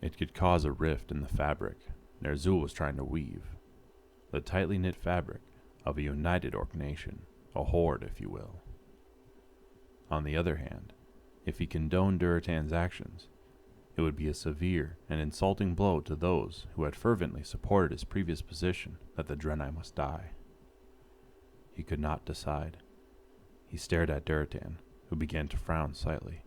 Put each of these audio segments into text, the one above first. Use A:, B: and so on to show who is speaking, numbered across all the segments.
A: It could cause a rift in the fabric Ner'zhul was trying to weave, the tightly knit fabric of a united Orc nation, a horde, if you will. On the other hand, if he condoned Durotan's actions, it would be a severe and insulting blow to those who had fervently supported his previous position that the Draenei must die. He could not decide. He stared at Durotan, who began to frown slightly.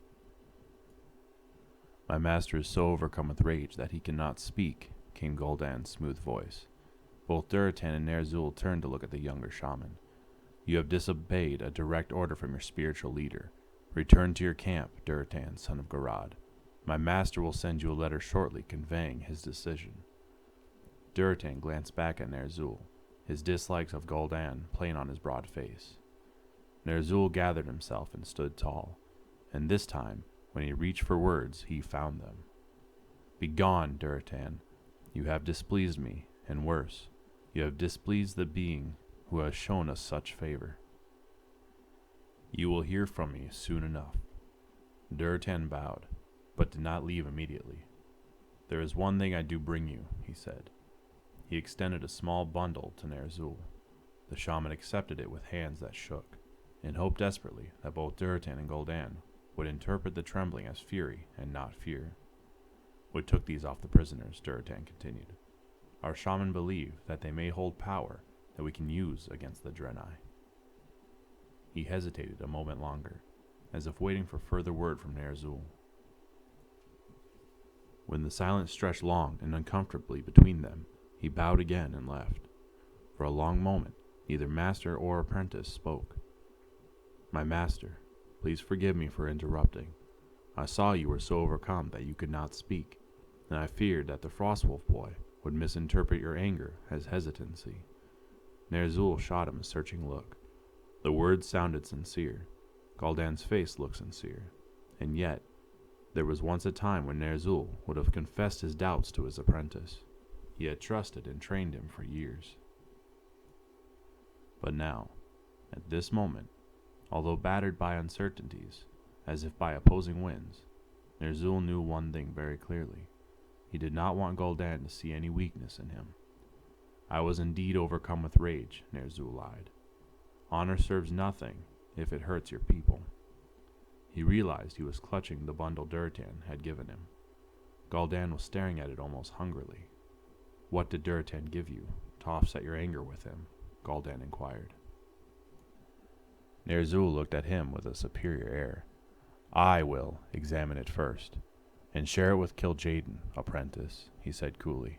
A: "My master is so overcome with rage that he cannot speak," came Gul'dan's smooth voice. Both Durotan and Ner'zhul turned to look at the younger shaman. "You have disobeyed a direct order from your spiritual leader. Return to your camp, Durotan, son of Garad. My master will send you a letter shortly conveying his decision." Durotan glanced back at Ner'zhul, his dislikes of Gul'dan plain on his broad face. Ner'zhul gathered himself and stood tall, and this time, when he reached for words, he found them. "Begone, Durotan. You have displeased me, and worse, you have displeased the being who has shown us such favor. You will hear from me soon enough." Durotan bowed, but did not leave immediately. "There is one thing I do bring you," he said. He extended a small bundle to Ner'zhul. The shaman accepted it with hands that shook, and hoped desperately that both Durotan and Gul'dan would interpret the trembling as fury and not fear. "We took these off the prisoners," Durotan continued. "Our shaman believe that they may hold power that we can use against the Draenei." He hesitated a moment longer, as if waiting for further word from Ner'zhul. When the silence stretched long and uncomfortably between them, he bowed again and left. For a long moment, neither master or apprentice spoke. "My master, please forgive me for interrupting. I saw you were so overcome that you could not speak, and I feared that the Frostwolf boy would misinterpret your anger as hesitancy." Ner'zhul shot him a searching look. The words sounded sincere. Gul'dan's face looked sincere. And yet, there was once a time when Ner'zhul would have confessed his doubts to his apprentice. He had trusted and trained him for years. But now, at this moment, although battered by uncertainties, as if by opposing winds, Ner'zhul knew one thing very clearly. He did not want Gul'dan to see any weakness in him. "I was indeed overcome with rage," Ner'zhul lied. "Honor serves nothing if it hurts your people." He realized he was clutching the bundle Durotan had given him. Gul'dan was staring at it almost hungrily. "What did Durotan give you, to offset your anger with him?" Gul'dan inquired. Ner'zhul looked at him with a superior air. "I will examine it first, and share it with Kil'jaeden, apprentice," he said coolly.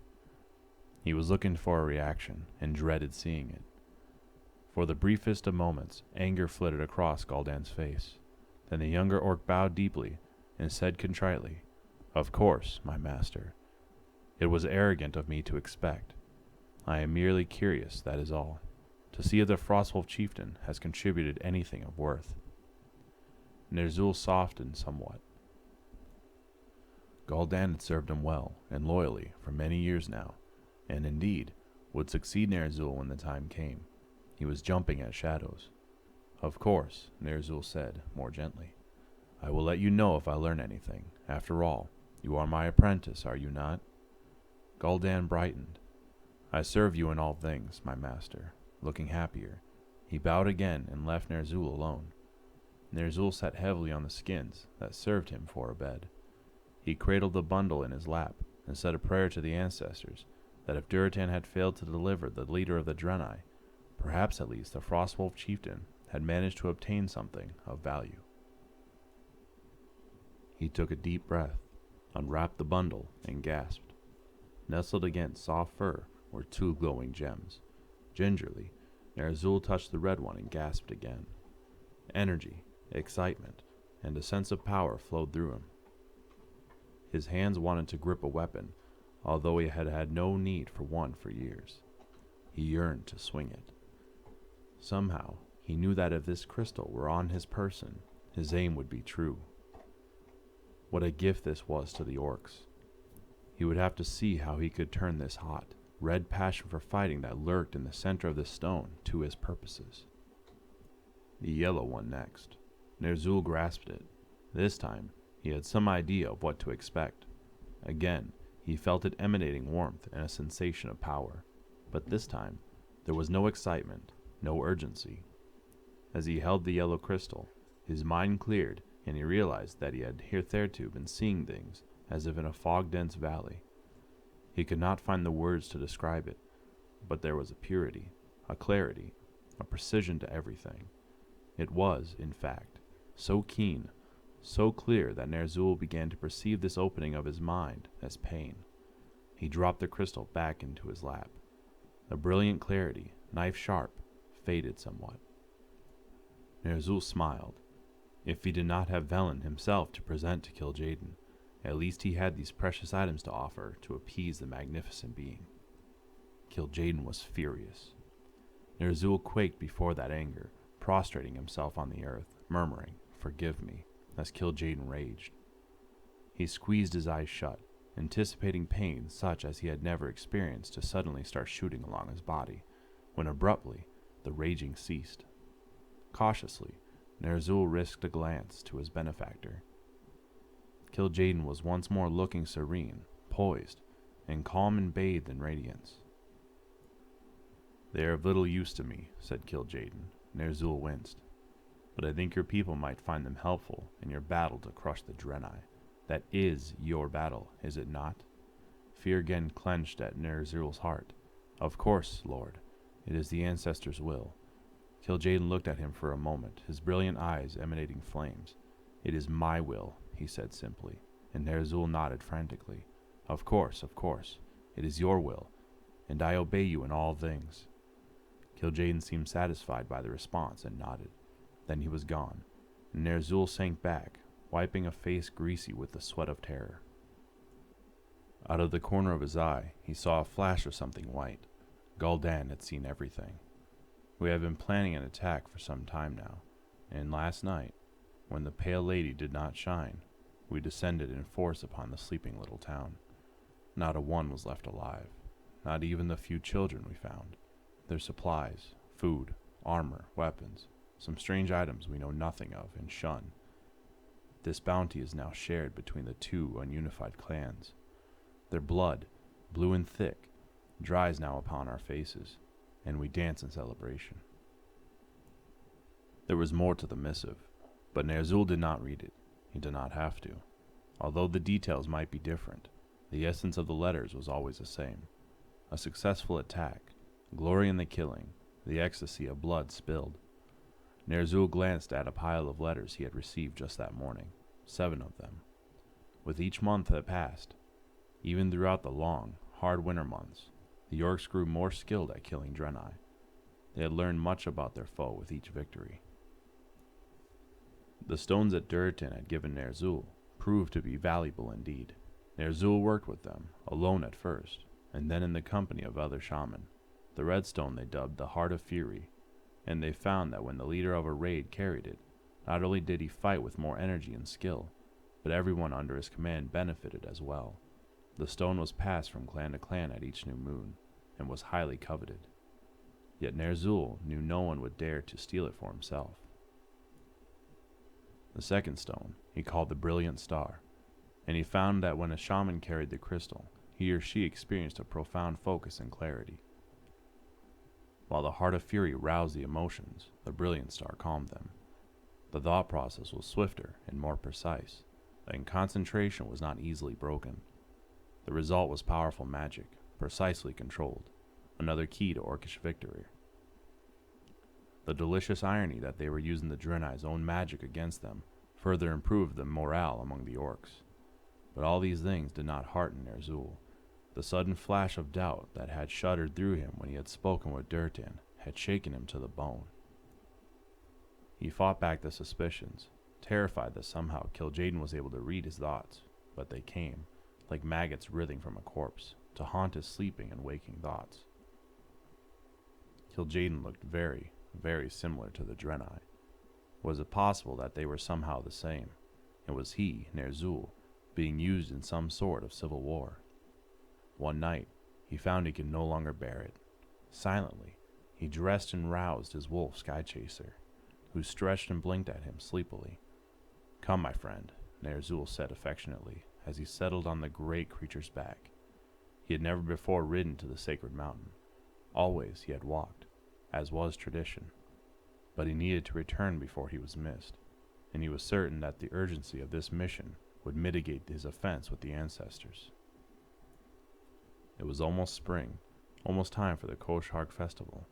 A: He was looking for a reaction, and dreaded seeing it. For the briefest of moments, anger flitted across Gul'dan's face. Then the younger orc bowed deeply, and said contritely, "Of course, my master. It was arrogant of me to expect. I am merely curious, that is all, to see if the Frostwolf chieftain has contributed anything of worth." Ner'zhul softened somewhat. Gul'dan had served him well and loyally for many years now, and indeed would succeed Ner'zhul when the time came. He was jumping at shadows. "Of course," Ner'zhul said, more gently. "I will let you know if I learn anything. After all, you are my apprentice, are you not?" Gul'dan brightened. "I serve you in all things, my master," looking happier. He bowed again and left Ner'zhul alone. Ner'zhul sat heavily on the skins that served him for a bed. He cradled the bundle in his lap and said a prayer to the ancestors that if Durotan had failed to deliver the leader of the Draenei, perhaps at least the Frostwolf chieftain had managed to obtain something of value. He took a deep breath, unwrapped the bundle, and gasped. Nestled against soft fur were two glowing gems. Gingerly, Ner'zhul touched the red one and gasped again. Energy, excitement, and a sense of power flowed through him. His hands wanted to grip a weapon, although he had had no need for one for years. He yearned to swing it. Somehow, he knew that if this crystal were on his person, his aim would be true. What a gift this was to the orcs. He would have to see how he could turn this hot, red passion for fighting that lurked in the center of the stone to his purposes. The yellow one next. Ner'zhul grasped it. This time, he had some idea of what to expect. Again, He felt it emanating warmth and a sensation of power, but this time there was no excitement, no urgency. As he held the yellow crystal, his mind cleared, and he realized that he had hitherto been seeing things as if in a fog-dense valley. He could not find the words to describe it, but there was a purity, a clarity, a precision to everything. It was, in fact, so keen, so clear that Ner'zhul began to perceive this opening of his mind as pain. He dropped the crystal back into his lap. The brilliant clarity, knife-sharp, faded somewhat. Ner'zhul smiled. If he did not have Velen himself to present to Kil'jaeden, at least he had these precious items to offer to appease the magnificent being. Kil'jaeden was furious. Ner'zhul quaked before that anger, prostrating himself on the earth, murmuring, "Forgive me," as Kil'jaeden raged. He squeezed his eyes shut, anticipating pain such as he had never experienced to suddenly start shooting along his body, when abruptly the raging ceased. Cautiously, Ner'zhul risked a glance to his benefactor. Kil'jaeden was once more looking serene, poised, and calm and bathed in radiance. "They are of little use to me," said Kil'jaeden. Ner'zhul winced. "But I think your people might find them helpful in your battle to crush the Draenei. That is your battle, is it not?" Fear again clenched at Ner'zhul's heart. "Of course, Lord. It is the ancestors' will." Kil'jaeden looked at him for a moment, his brilliant eyes emanating flames. "It is my will," he said simply, and Ner'zhul nodded frantically. Of course, it is your will, and I obey you in all things." Kil'jaeden seemed satisfied by the response and nodded. Then he was gone, and Ner'zhul sank back, wiping a face greasy with the sweat of terror. Out of the corner of his eye, he saw a flash of something white. Gul'dan had seen everything. "We have been planning an attack for some time now, and last night, when the Pale Lady did not shine, we descended in force upon the sleeping little town. Not a one was left alive, not even the few children we found. Their supplies, food, armor, weapons, some strange items we know nothing of and shun. This bounty is now shared between the two ununified clans. Their blood, blue and thick, dries now upon our faces, and we dance in celebration." There was more to the missive, but Ner'zhul did not read it. He did not have to. Although the details might be different, the essence of the letters was always the same. A successful attack, glory in the killing, the ecstasy of blood spilled. Ner'zhul glanced at a pile of letters he had received just that morning, 7 of them. With each month that passed, even throughout the long, hard winter months, the Orcs grew more skilled at killing Draenei. They had learned much about their foe with each victory. The stones that Durotan had given Ner'zhul proved to be valuable indeed. Ner'zhul worked with them, alone at first, and then in the company of other shaman. The red stone they dubbed the Heart of Fury, and they found that when the leader of a raid carried it, not only did he fight with more energy and skill, but everyone under his command benefited as well. The stone was passed from clan to clan at each new moon, and was highly coveted. Yet Ner'zhul knew no one would dare to steal it for himself. The second stone he called the Brilliant Star, and he found that when a shaman carried the crystal, he or she experienced a profound focus and clarity. While the Heart of Fury roused the emotions, the Brilliant Star calmed them. The thought process was swifter and more precise, and concentration was not easily broken. The result was powerful magic, precisely controlled, another key to Orcish victory. The delicious irony that they were using the Draenei's own magic against them further improved the morale among the Orcs. But all these things did not hearten Ner'zhul. The sudden flash of doubt that had shuddered through him when he had spoken with Durotan had shaken him to the bone. He fought back the suspicions, terrified that somehow Kil'jaeden was able to read his thoughts, but they came, like maggots writhing from a corpse, to haunt his sleeping and waking thoughts. Kil'jaeden looked very, very similar to the Draenei. Was it possible that they were somehow the same, and was he, Ner'zhul, being used in some sort of civil war? One night, he found he could no longer bear it. Silently, he dressed and roused his wolf Skychaser, who stretched and blinked at him sleepily. "Come, my friend," Ner'zhul said affectionately, as he settled on the great creature's back. He had never before ridden to the sacred mountain. Always he had walked, as was tradition. But he needed to return before he was missed, and he was certain that the urgency of this mission would mitigate his offense with the ancestors. It was almost spring, almost time for the Koshark festival,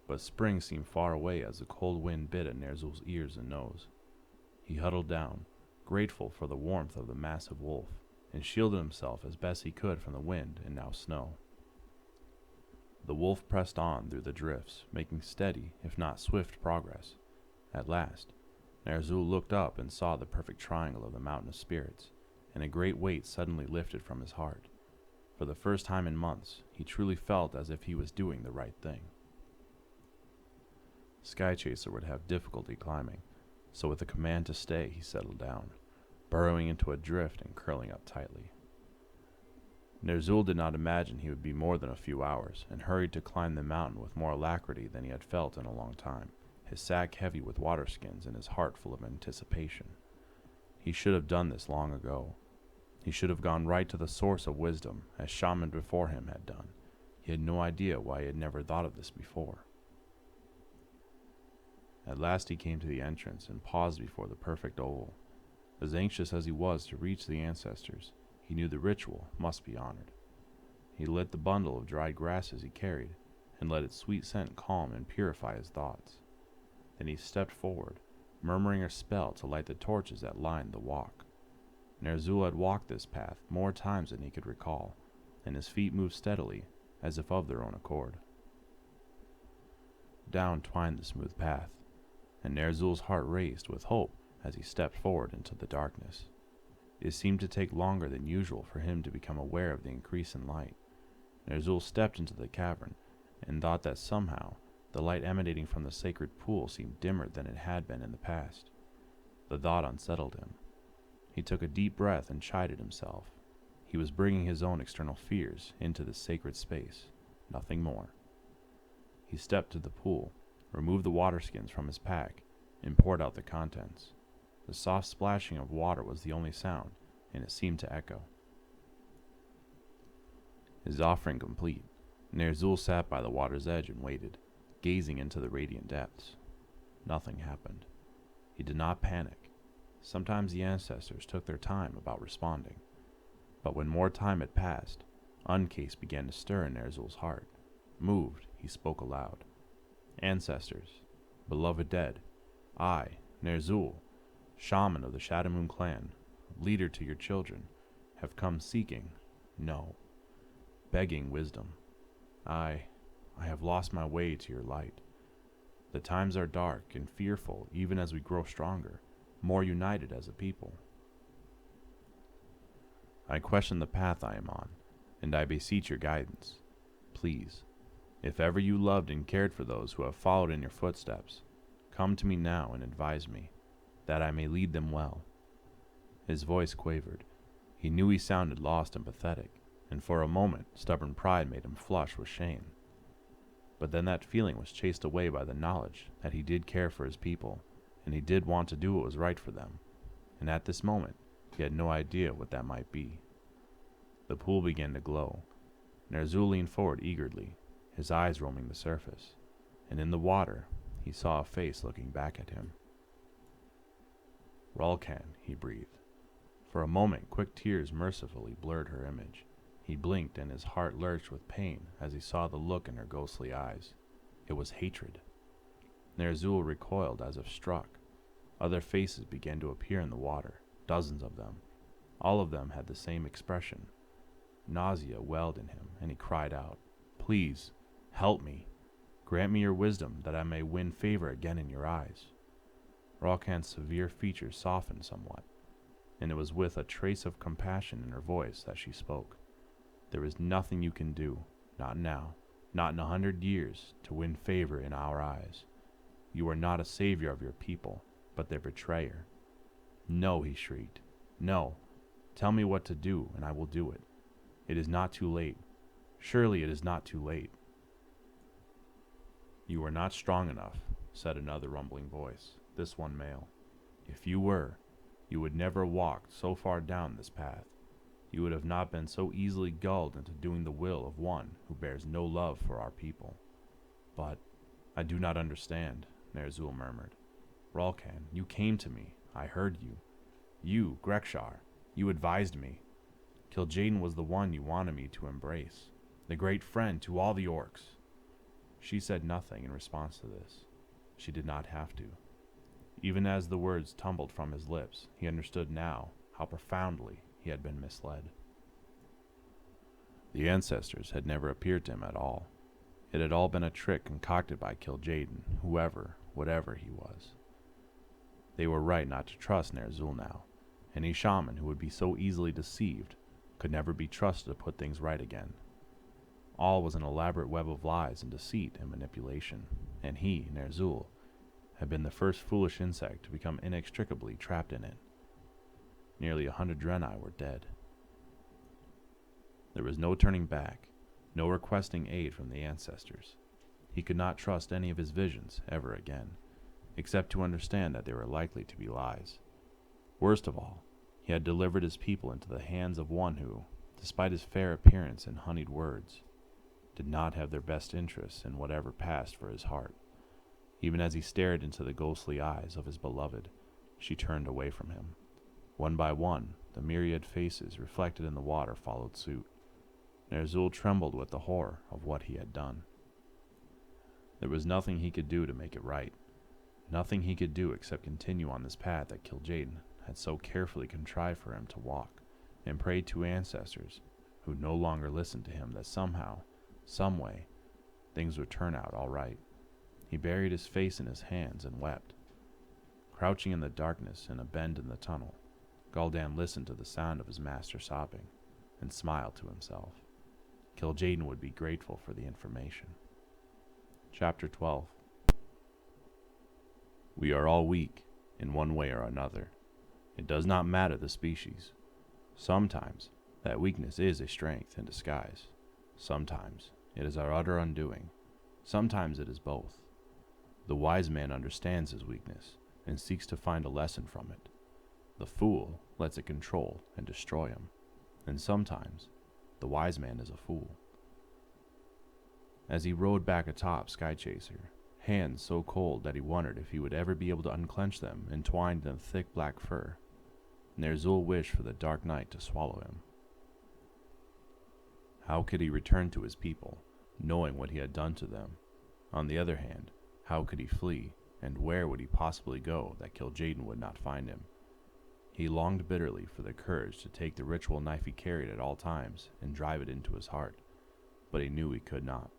A: but spring seemed far away as the cold wind bit at Nerzul's ears and nose. He huddled down, grateful for the warmth of the massive wolf, and shielded himself as best he could from the wind and now snow. The wolf pressed on through the drifts, making steady, if not swift, progress. At last, Nerzul looked up and saw the perfect triangle of the Mountain of Spirits, and a great weight suddenly lifted from his heart. For the first time in months, he truly felt as if he was doing the right thing. Skychaser would have difficulty climbing, so with a command to stay, he settled down, burrowing into a drift and curling up tightly. Nerzul did not imagine he would be more than a few hours, and hurried to climb the mountain with more alacrity than he had felt in a long time, his sack heavy with water skins and his heart full of anticipation. He should have done this long ago. He should have gone right to the source of wisdom, as shaman before him had done. He had no idea why he had never thought of this before. At last he came to the entrance and paused before the perfect oval. As anxious as he was to reach the ancestors, he knew the ritual must be honored. He lit the bundle of dried grasses he carried, and let its sweet scent calm and purify his thoughts. Then he stepped forward, murmuring a spell to light the torches that lined the walk. Nerzul had walked this path more times than he could recall, and his feet moved steadily, as if of their own accord. Down twined the smooth path, and Nerzul's heart raced with hope as he stepped forward into the darkness. It seemed to take longer than usual for him to become aware of the increase in light. Nerzul stepped into the cavern, and thought that somehow the light emanating from the sacred pool seemed dimmer than it had been in the past. The thought unsettled him. He took a deep breath and chided himself. He was bringing his own external fears into this sacred space, nothing more. He stepped to the pool, removed the water skins from his pack, and poured out the contents. The soft splashing of water was the only sound, and it seemed to echo. His offering complete, Nerzul sat by the water's edge and waited, gazing into the radiant depths. Nothing happened. He did not panic. Sometimes the ancestors took their time about responding. But when more time had passed, uncase began to stir in Nerzul's heart. Moved, he spoke aloud. Ancestors, beloved dead, I, Nerzul, shaman of the Shadowmoon clan, leader to your children, have come seeking, no, begging wisdom. I have lost my way to your light. The times are dark and fearful even as we grow stronger, more united as a people. I question the path I am on, and I beseech your guidance. Please, if ever you loved and cared for those who have followed in your footsteps, come to me now and advise me, that I may lead them well. His voice quavered. He knew he sounded lost and pathetic, and for a moment stubborn pride made him flush with shame. But then that feeling was chased away by the knowledge that he did care for his people, and he did want to do what was right for them, and at this moment he had no idea what that might be. The pool began to glow. Nerzul leaned forward eagerly, his eyes roaming the surface, and in the water he saw a face looking back at him. Ralkan, he breathed. For a moment quick tears mercifully blurred her image. He blinked and his heart lurched with pain as he saw the look in her ghostly eyes. It was hatred. Nerzul recoiled as if struck. Other faces began to appear in the water, dozens of them. All of them had the same expression. Nausea welled in him, and he cried out, "Please, help me. Grant me your wisdom that I may win favor again in your eyes." Ralkan's severe features softened somewhat, and it was with a trace of compassion in her voice that she spoke. "There is nothing you can do, not now, not in 100 years, to win favor in our eyes. You are not a savior of your people, but their betrayer." "No," he shrieked. "No. Tell me what to do, and I will do it. It is not too late. Surely it is not too late." "You are not strong enough," said another rumbling voice, this one male. "If you were, you would never walk so far down this path. you would have not been so easily gulled into doing the will of one who bears no love for our people. But I do not understand, Ner'zhul murmured. Ralkan, you came to me. I heard you. You, Grekshar, you advised me. Kil'jaeden was the one you wanted me to embrace, the great friend to all the orcs. She said nothing in response to this. She did not have to. Even as the words tumbled from his lips, he understood now how profoundly he had been misled. The ancestors had never appeared to him at all. It had all been a trick concocted by Kil'jaeden, whatever he was. They were right not to trust Ner'zhul now. Any shaman who would be so easily deceived could never be trusted to put things right again. All was an elaborate web of lies and deceit and manipulation, and he, Ner'zhul, had been the first foolish insect to become inextricably trapped in it. Nearly 100 Draenei were dead. There was no turning back, no requesting aid from the ancestors. He could not trust any of his visions ever again, except to understand that they were likely to be lies. Worst of all, he had delivered his people into the hands of one who, despite his fair appearance and honeyed words, did not have their best interests in whatever passed for his heart. Even as he stared into the ghostly eyes of his beloved, she turned away from him. One by one, the myriad faces reflected in the water followed suit. Ner'zhul trembled with the horror of what he had done. There was nothing he could do to make it right. Nothing he could do except continue on this path that Kil'jaeden had so carefully contrived for him to walk, and prayed to ancestors who no longer listened to him that somehow, some way, things would turn out all right. He buried his face in his hands and wept. Crouching in the darkness in a bend in the tunnel, Gul'dan listened to the sound of his master sobbing, and smiled to himself. Kil'jaeden would be grateful for the information. Chapter 12. We are all weak, in one way or another. It does not matter the species. Sometimes that weakness is a strength in disguise. Sometimes it is our utter undoing. Sometimes it is both. The wise man understands his weakness and seeks to find a lesson from it. The fool lets it control and destroy him. And sometimes the wise man is a fool. As he rode back atop Skychaser, hands so cold that he wondered if he would ever be able to unclench them entwined in the thick black fur, Ner'zhul wished for the dark night to swallow him. How could he return to his people, knowing what he had done to them? On the other hand, how could he flee, and where would he possibly go that Kil'jaeden would not find him? He longed bitterly for the courage to take the ritual knife he carried at all times and drive it into his heart, but he knew he could not.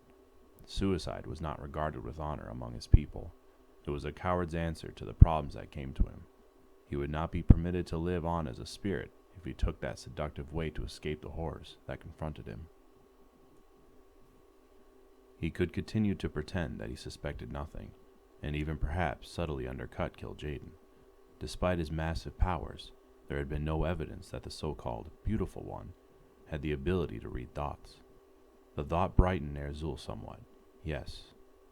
A: Suicide was not regarded with honor among his people. It was a coward's answer to the problems that came to him. He would not be permitted to live on as a spirit if he took that seductive way to escape the horrors that confronted him. He could continue to pretend that he suspected nothing, and even perhaps subtly undercut Kil'jaeden. Despite his massive powers, there had been no evidence that the so-called Beautiful One had the ability to read thoughts. The thought brightened Ner'zhul somewhat. Yes,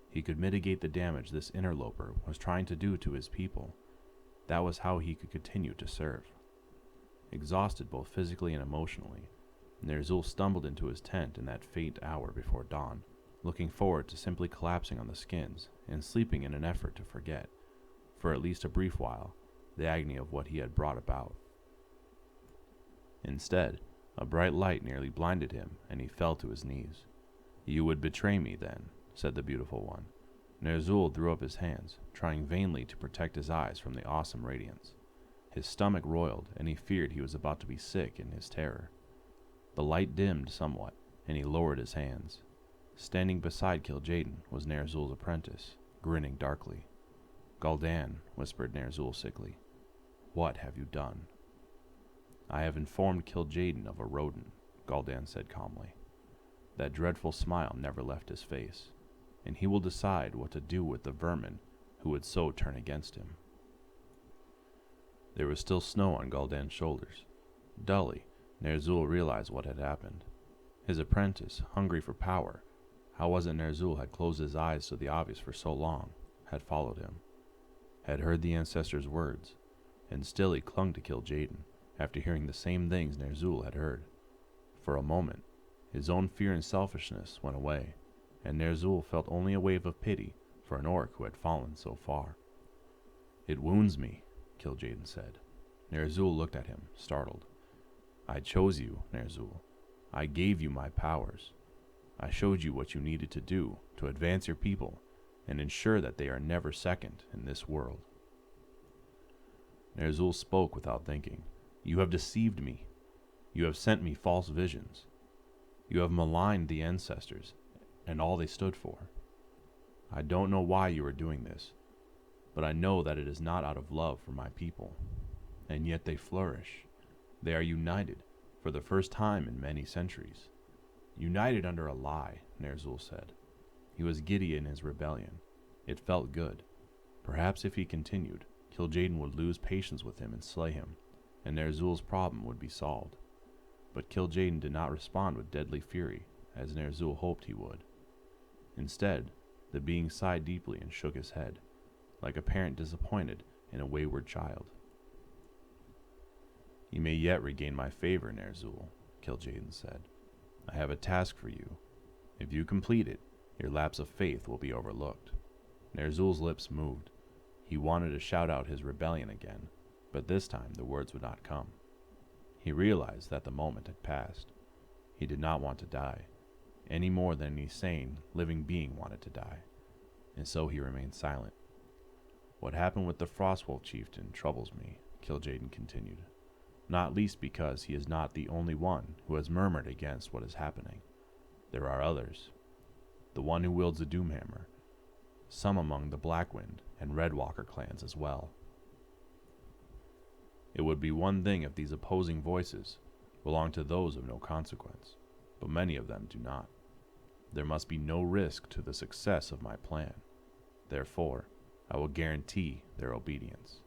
A: he could mitigate the damage this interloper was trying to do to his people. That was how he could continue to serve. Exhausted both physically and emotionally, Ner'zhul stumbled into his tent in that faint hour before dawn, looking forward to simply collapsing on the skins and sleeping in an effort to forget, for at least a brief while, the agony of what he had brought about. Instead, a bright light nearly blinded him, and he fell to his knees. "You would betray me, then," said the Beautiful One. Ner'zhul threw up his hands, trying vainly to protect his eyes from the awesome radiance. His stomach roiled, and he feared he was about to be sick in his terror. The light dimmed somewhat, and he lowered his hands. Standing beside Kil'jaeden was Ner'zhul's apprentice, grinning darkly. "Gul'dan," whispered Ner'zhul sickly, "what have you done?" "I have informed Kil'jaeden of a rodent," Gul'dan said calmly. That dreadful smile never left his face, and he will decide what to do with the vermin who would so turn against him. There was still snow on Gul'dan's shoulders. Dully, Ner'zhul realized what had happened. His apprentice, hungry for power, how was it Ner'zhul had closed his eyes to the obvious for so long, had followed him, had heard the ancestors' words, and still he clung to Kil'jaeden, after hearing the same things Ner'zhul had heard. For a moment, his own fear and selfishness went away, and Ner'zhul felt only a wave of pity for an orc who had fallen so far. "It wounds me," Kil'jaeden said. Ner'zhul looked at him, startled. "I chose you, Ner'zhul. I gave you my powers. I showed you what you needed to do to advance your people and ensure that they are never second in this world." Ner'zhul spoke without thinking. "You have deceived me. You have sent me false visions. You have maligned the ancestors and all they stood for. I don't know why you are doing this, but I know that it is not out of love for my people. And yet they flourish. They are united for the first time in many centuries." "United under a lie," Ner'zhul said. He was giddy in his rebellion. It felt good. Perhaps if he continued, Kil'jaeden would lose patience with him and slay him, and Ner'zhul's problem would be solved. But Kil'jaeden did not respond with deadly fury, as Ner'zhul hoped he would. Instead, the being sighed deeply and shook his head, like a parent disappointed in a wayward child. "You may yet regain my favor, Ner'zhul," Kil'jaeden said. "I have a task for you. If you complete it, your lapse of faith will be overlooked." Ner'zhul's lips moved. He wanted to shout out his rebellion again, but this time the words would not come. He realized that the moment had passed. He did not want to die, any more than any sane, living being wanted to die, and so he remained silent. "What happened with the Frostwolf chieftain troubles me," Kil'jaeden continued, "not least because he is not the only one who has murmured against what is happening. There are others. The one who wields the Doomhammer, some among the Blackwind and Redwalker clans as well. It would be one thing if these opposing voices belonged to those of no consequence, but many of them do not. There must be no risk to the success of my plan. Therefore, I will guarantee their obedience."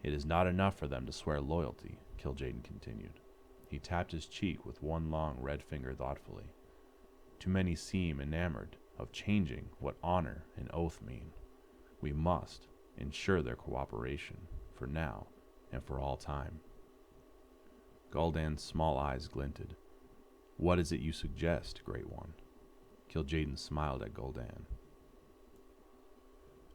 A: "It is not enough for them to swear loyalty," Kil'jaeden continued. He tapped his cheek with one long red finger thoughtfully. "Too many seem enamored of changing what honor and oath mean. We must ensure their cooperation, for now and for all time." Gul'dan's small eyes glinted. "What is it you suggest, Great One?" Kil'jaeden smiled at Gul'dan.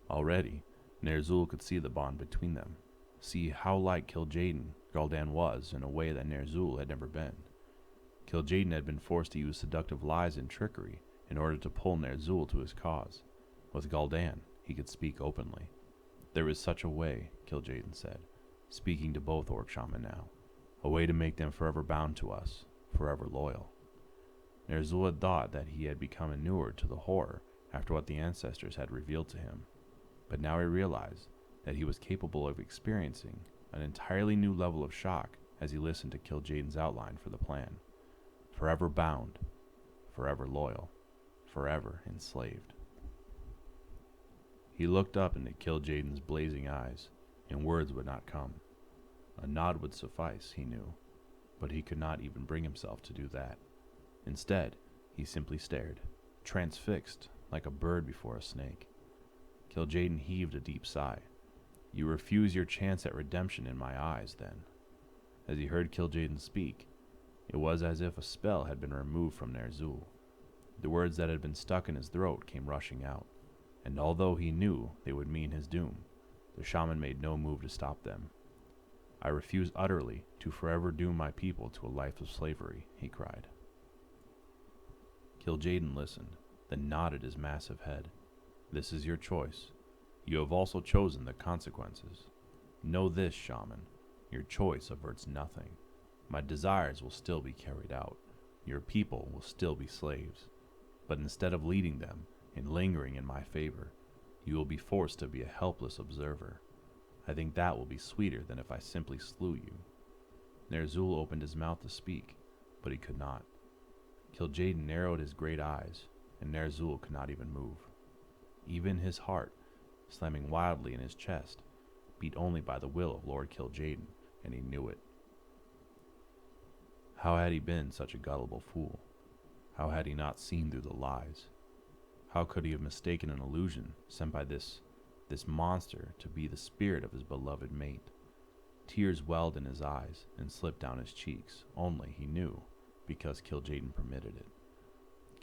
A: Already, Ner'zhul could see the bond between them, see how like Kil'jaeden Gul'dan was in a way that Ner'zhul had never been. Kil'jaeden had been forced to use seductive lies and trickery in order to pull Ner'zhul to his cause. With Gul'dan, he could speak openly. "There is such a way," Kil'jaeden said, speaking to both orc shaman now, "a way to make them forever bound to us, forever loyal." Ner'zhul had thought that he had become inured to the horror after what the ancestors had revealed to him, but now he realized that he was capable of experiencing an entirely new level of shock as he listened to Kil'jaeden's outline for the plan. Forever bound, forever loyal, forever enslaved. He looked up into Kil'jaeden's blazing eyes, and words would not come. A nod would suffice, he knew, but he could not even bring himself to do that. Instead, he simply stared, transfixed like a bird before a snake. Kil'jaeden heaved a deep sigh. "You refuse your chance at redemption in my eyes, then." As he heard Kil'jaeden speak, it was as if a spell had been removed from Ner'zhul. The words that had been stuck in his throat came rushing out, and although he knew they would mean his doom, the shaman made no move to stop them. "I refuse utterly to forever doom my people to a life of slavery," he cried. Kil'jaeden listened, then nodded his massive head. "This is your choice. You have also chosen the consequences. Know this, shaman, your choice averts nothing. My desires will still be carried out. Your people will still be slaves. But instead of leading them and lingering in my favor, you will be forced to be a helpless observer. I think that will be sweeter than if I simply slew you." Ner'zhul opened his mouth to speak, but he could not. Kil'jaeden narrowed his great eyes, and Ner'zhul could not even move. Even his heart, slamming wildly in his chest, beat only by the will of Lord Kil'jaeden, and he knew it. How had he been such a gullible fool? How had he not seen through the lies? How could he have mistaken an illusion sent by this monster to be the spirit of his beloved mate? Tears welled in his eyes and slipped down his cheeks, only, he knew, because Kil'jaeden permitted it.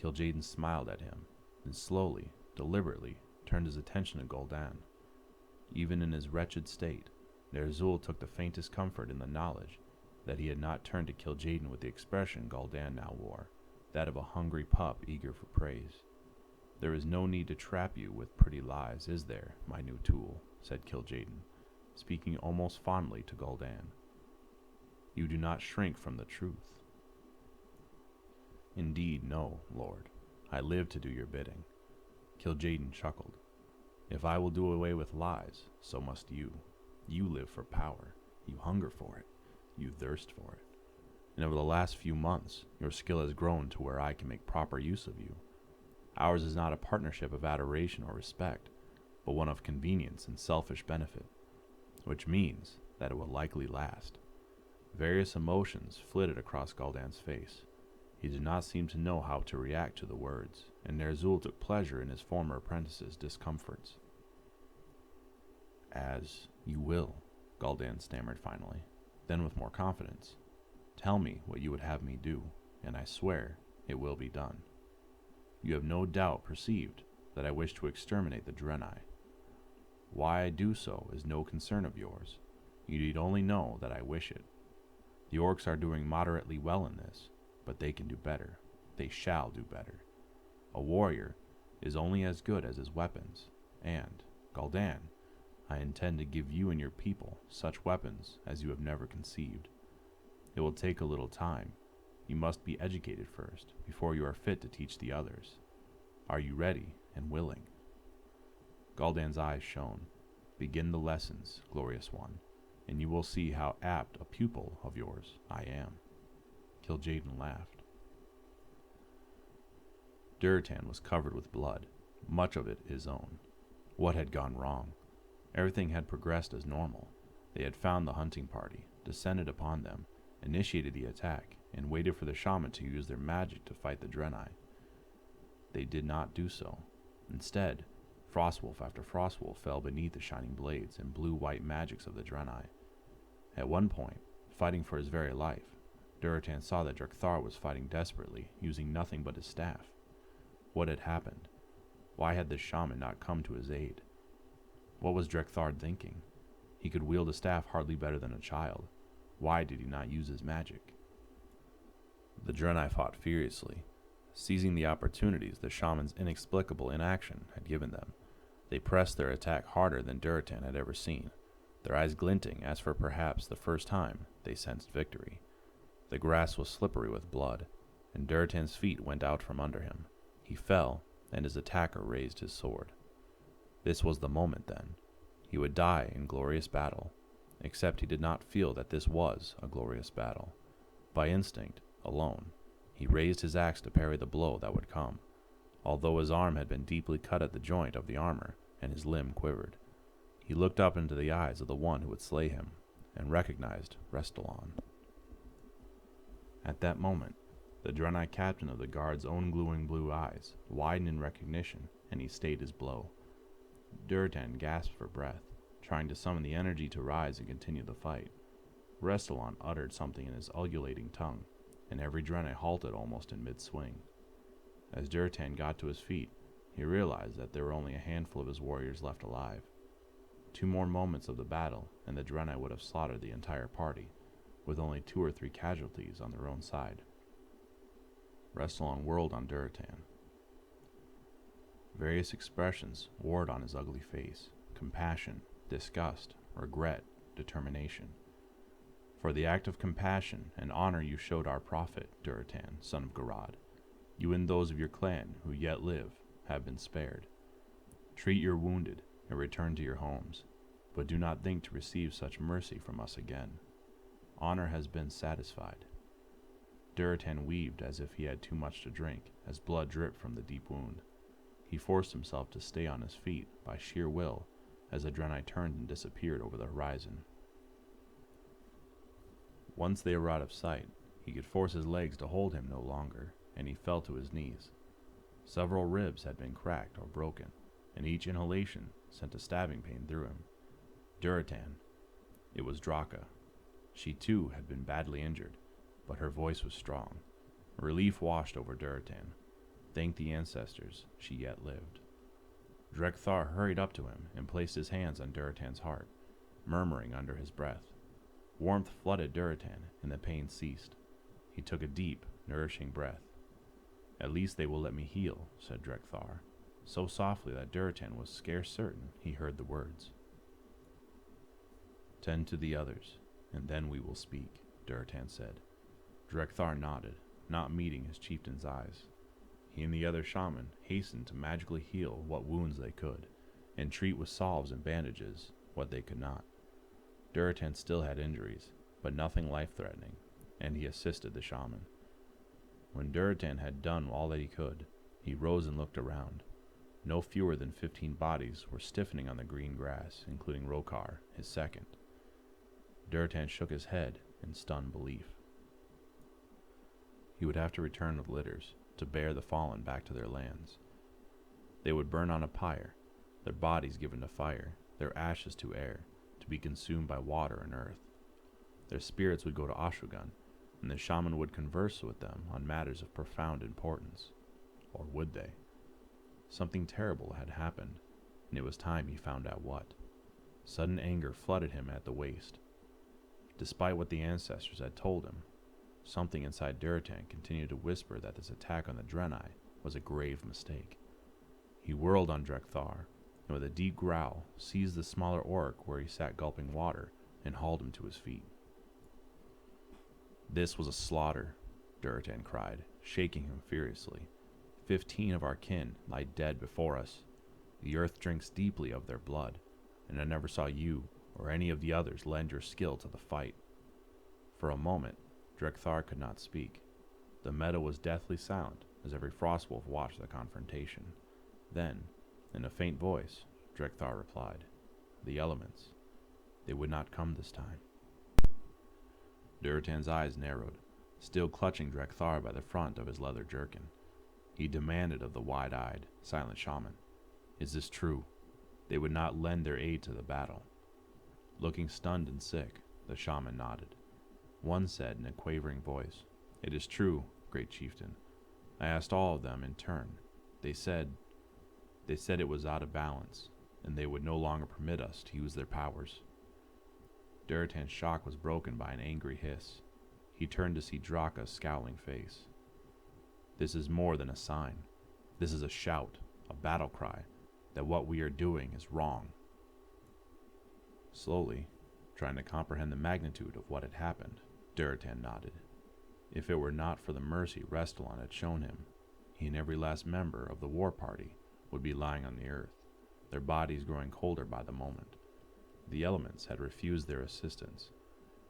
A: Kil'jaeden smiled at him, then slowly, deliberately, turned his attention to Gul'dan. Even in his wretched state, Ner'zhul took the faintest comfort in the knowledge that he had not turned to Kil'jaeden with the expression Gul'dan now wore, that of a hungry pup eager for praise. "There is no need to trap you with pretty lies, is there, my new tool?" said Kil'jaeden, speaking almost fondly to Gul'dan. "You do not shrink from the truth." "Indeed, no, Lord. I live to do your bidding." Kil'jaeden chuckled. "If I will do away with lies, so must you. You live for power. You hunger for it. You thirst for it. And over the last few months, your skill has grown to where I can make proper use of you. Ours is not a partnership of adoration or respect, but one of convenience and selfish benefit, which means that it will likely last." Various emotions flitted across Gul'dan's face. He did not seem to know how to react to the words, and Ner'zhul took pleasure in his former apprentice's discomforts. "As you will," Gul'dan stammered finally. Then with more confidence, "Tell me what you would have me do, and I swear it will be done. You have no doubt perceived that I wish to exterminate the Draenei. Why I do so is no concern of yours. You need only know that I wish it. The orcs are doing moderately well in this, but they can do better. They shall do better. A warrior is only as good as his weapons, and, Gul'dan, I intend to give you and your people such weapons as you have never conceived. It will take a little time. You must be educated first, before you are fit to teach the others. Are you ready and willing?" Gul'dan's eyes shone. "Begin the lessons, glorious one, and you will see how apt a pupil of yours I am." Kil'jaeden laughed. Durotan was covered with blood, much of it his own. What had gone wrong? Everything had progressed as normal. They had found the hunting party, descended upon them, initiated the attack, and waited for the shaman to use their magic to fight the Draenei. They did not do so. Instead, Frostwolf after Frostwolf fell beneath the shining blades and blue-white magics of the Draenei. At one point, fighting for his very life, Durotan saw that Drek'Thar was fighting desperately, using nothing but his staff. What had happened? Why had the shaman not come to his aid? What was Drek'Thar thinking? He could wield a staff hardly better than a child. Why did he not use his magic? The Draenei fought furiously, seizing the opportunities the shaman's inexplicable inaction had given them. They pressed their attack harder than Durotan had ever seen, their eyes glinting as for perhaps the first time they sensed victory. The grass was slippery with blood, and Durotan's feet went out from under him. He fell, and his attacker raised his sword. This was the moment, then. He would die in glorious battle, except he did not feel that this was a glorious battle. By instinct, alone, he raised his axe to parry the blow that would come, although his arm had been deeply cut at the joint of the armor, and his limb quivered. He looked up into the eyes of the one who would slay him, and recognized Restallon. At that moment, the Draenei captain of the guard's own glowing blue eyes widened in recognition, and he stayed his blow. Durotan gasped for breath, trying to summon the energy to rise and continue the fight. Restallon uttered something in his ululating tongue, and every Draenei halted almost in mid-swing. As Durotan got to his feet, he realized that there were only a handful of his warriors left alive. 2 more moments of the battle, and the Draenei would have slaughtered the entire party, with only 2 or 3 casualties on their own side. Restallon whirled on Durotan. Various expressions warred on his ugly face: compassion, disgust, regret, determination. "For the act of compassion and honor you showed our prophet, Durotan, son of Garad, you and those of your clan who yet live have been spared. Treat your wounded and return to your homes, but do not think to receive such mercy from us again. Honor has been satisfied." Durotan weaved as if he had too much to drink, as blood dripped from the deep wound. He forced himself to stay on his feet by sheer will as the Draenei turned and disappeared over the horizon. Once they were out of sight, he could force his legs to hold him no longer, and he fell to his knees. Several ribs had been cracked or broken, and each inhalation sent a stabbing pain through him. Durotan. It was Draka. She too had been badly injured, but her voice was strong. Relief washed over Durotan. Thank the ancestors, she yet lived. Drekthar hurried up to him and placed his hands on Durotan's heart, murmuring under his breath. Warmth flooded Durotan, and the pain ceased. He took a deep, nourishing breath. At least they will let me heal, said Drekthar, so softly that Durotan was scarce certain he heard the words. Tend to the others, and then we will speak, Durotan said. Drekthar nodded, not meeting his chieftain's eyes. He and the other shaman hastened to magically heal what wounds they could, and treat with salves and bandages what they could not. Durotan still had injuries, but nothing life-threatening, and he assisted the shaman. When Durotan had done all that he could, he rose and looked around. No fewer than 15 bodies were stiffening on the green grass, including Rokar, his second. Durotan shook his head in stunned belief. He would have to return with litters to bear the fallen back to their lands. They would burn on a pyre, their bodies given to fire, their ashes to air, to be consumed by water and earth. Their spirits would go to Ashugan, and the shaman would converse with them on matters of profound importance. Or would they? Something terrible had happened, and it was time he found out what. Sudden anger flooded him at the waist. Despite what the ancestors had told him, something inside Durotan continued to whisper that this attack on the Draenei was a grave mistake. He whirled on Drekthar, and with a deep growl, seized the smaller orc where he sat gulping water, and hauled him to his feet. This was a slaughter, Durotan cried, shaking him furiously. 15 of our kin lie dead before us. The earth drinks deeply of their blood, and I never saw you or any of the others lend your skill to the fight. For a moment, Drekthar could not speak. The meadow was deathly silent as every Frostwolf watched the confrontation. Then, in a faint voice, Drekthar replied, "The elements. They would not come this time." Durotan's eyes narrowed, still clutching Drekthar by the front of his leather jerkin. He demanded of the wide-eyed, silent shaman, "Is this true? They would not lend their aid to the battle." Looking stunned and sick, the shaman nodded. One said in a quavering voice, "It is true, great chieftain. I asked all of them in turn. They said it was out of balance, and they would no longer permit us to use their powers." Durotan's shock was broken by an angry hiss. He turned to see Draka's scowling face. "This is more than a sign. This is a shout, a battle cry, that what we are doing is wrong." Slowly, trying to comprehend the magnitude of what had happened, Durotan nodded. If it were not for the mercy Restolon had shown him, he and every last member of the war party would be lying on the earth, their bodies growing colder by the moment. The elements had refused their assistance.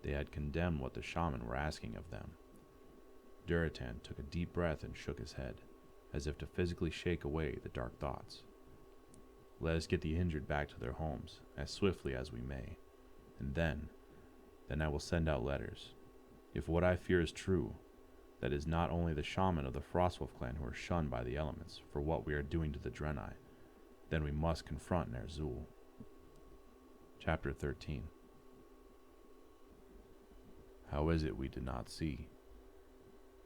A: They had condemned what the shaman were asking of them. Durotan took a deep breath and shook his head, as if to physically shake away the dark thoughts. "Let us get the injured back to their homes as swiftly as we may, and then I will send out letters. If what I fear is true, that is not only the shaman of the Frostwolf clan who are shunned by the elements for what we are doing to the Draenei, then we must confront Ner'zhul." Chapter 13. How is it we did not see?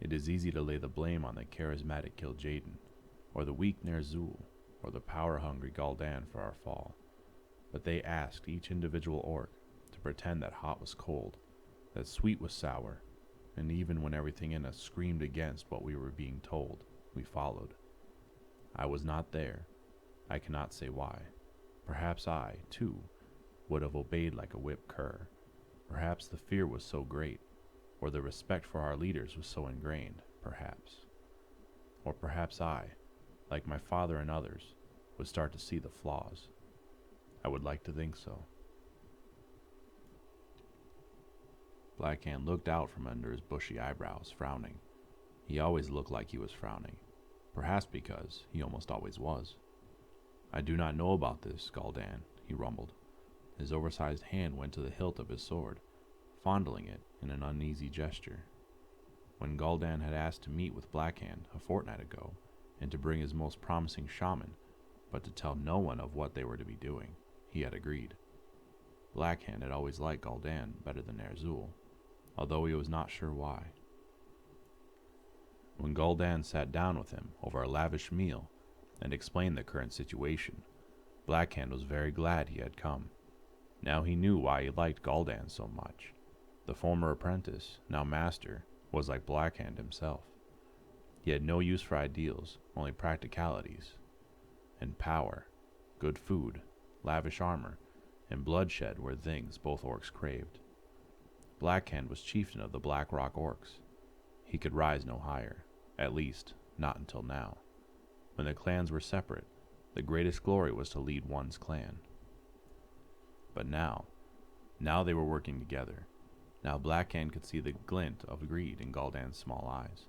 A: It is easy to lay the blame on the charismatic Kil'jaeden, or the weak Ner'zhul, or the power-hungry Gul'dan for our fall. But they asked each individual orc to pretend that hot was cold, that sweet was sour, and even when everything in us screamed against what we were being told, we followed. I was not there. I cannot say why. Perhaps I, too, would have obeyed like a whipped cur. Perhaps the fear was so great, or the respect for our leaders was so ingrained, perhaps. Or perhaps I, like my father and others, would start to see the flaws. I would like to think so. Blackhand looked out from under his bushy eyebrows, frowning. He always looked like he was frowning, perhaps because he almost always was. "I do not know about this, Gul'dan," he rumbled. His oversized hand went to the hilt of his sword, fondling it in an uneasy gesture. When Gul'dan had asked to meet with Blackhand a fortnight ago, and to bring his most promising shaman, but to tell no one of what they were to be doing, he had agreed. Blackhand had always liked Gul'dan better than Ner'zhul, although he was not sure why. When Gul'dan sat down with him over a lavish meal and explained the current situation, Blackhand was very glad he had come. Now he knew why he liked Gul'dan so much. The former apprentice, now master, was like Blackhand himself. He had no use for ideals, only practicalities. And power, good food, lavish armor, and bloodshed were things both orcs craved. Blackhand was chieftain of the Black Rock Orcs. He could rise no higher, at least, not until now. When the clans were separate, the greatest glory was to lead one's clan. But now they were working together. Now Blackhand could see the glint of greed in Gul'dan's small eyes.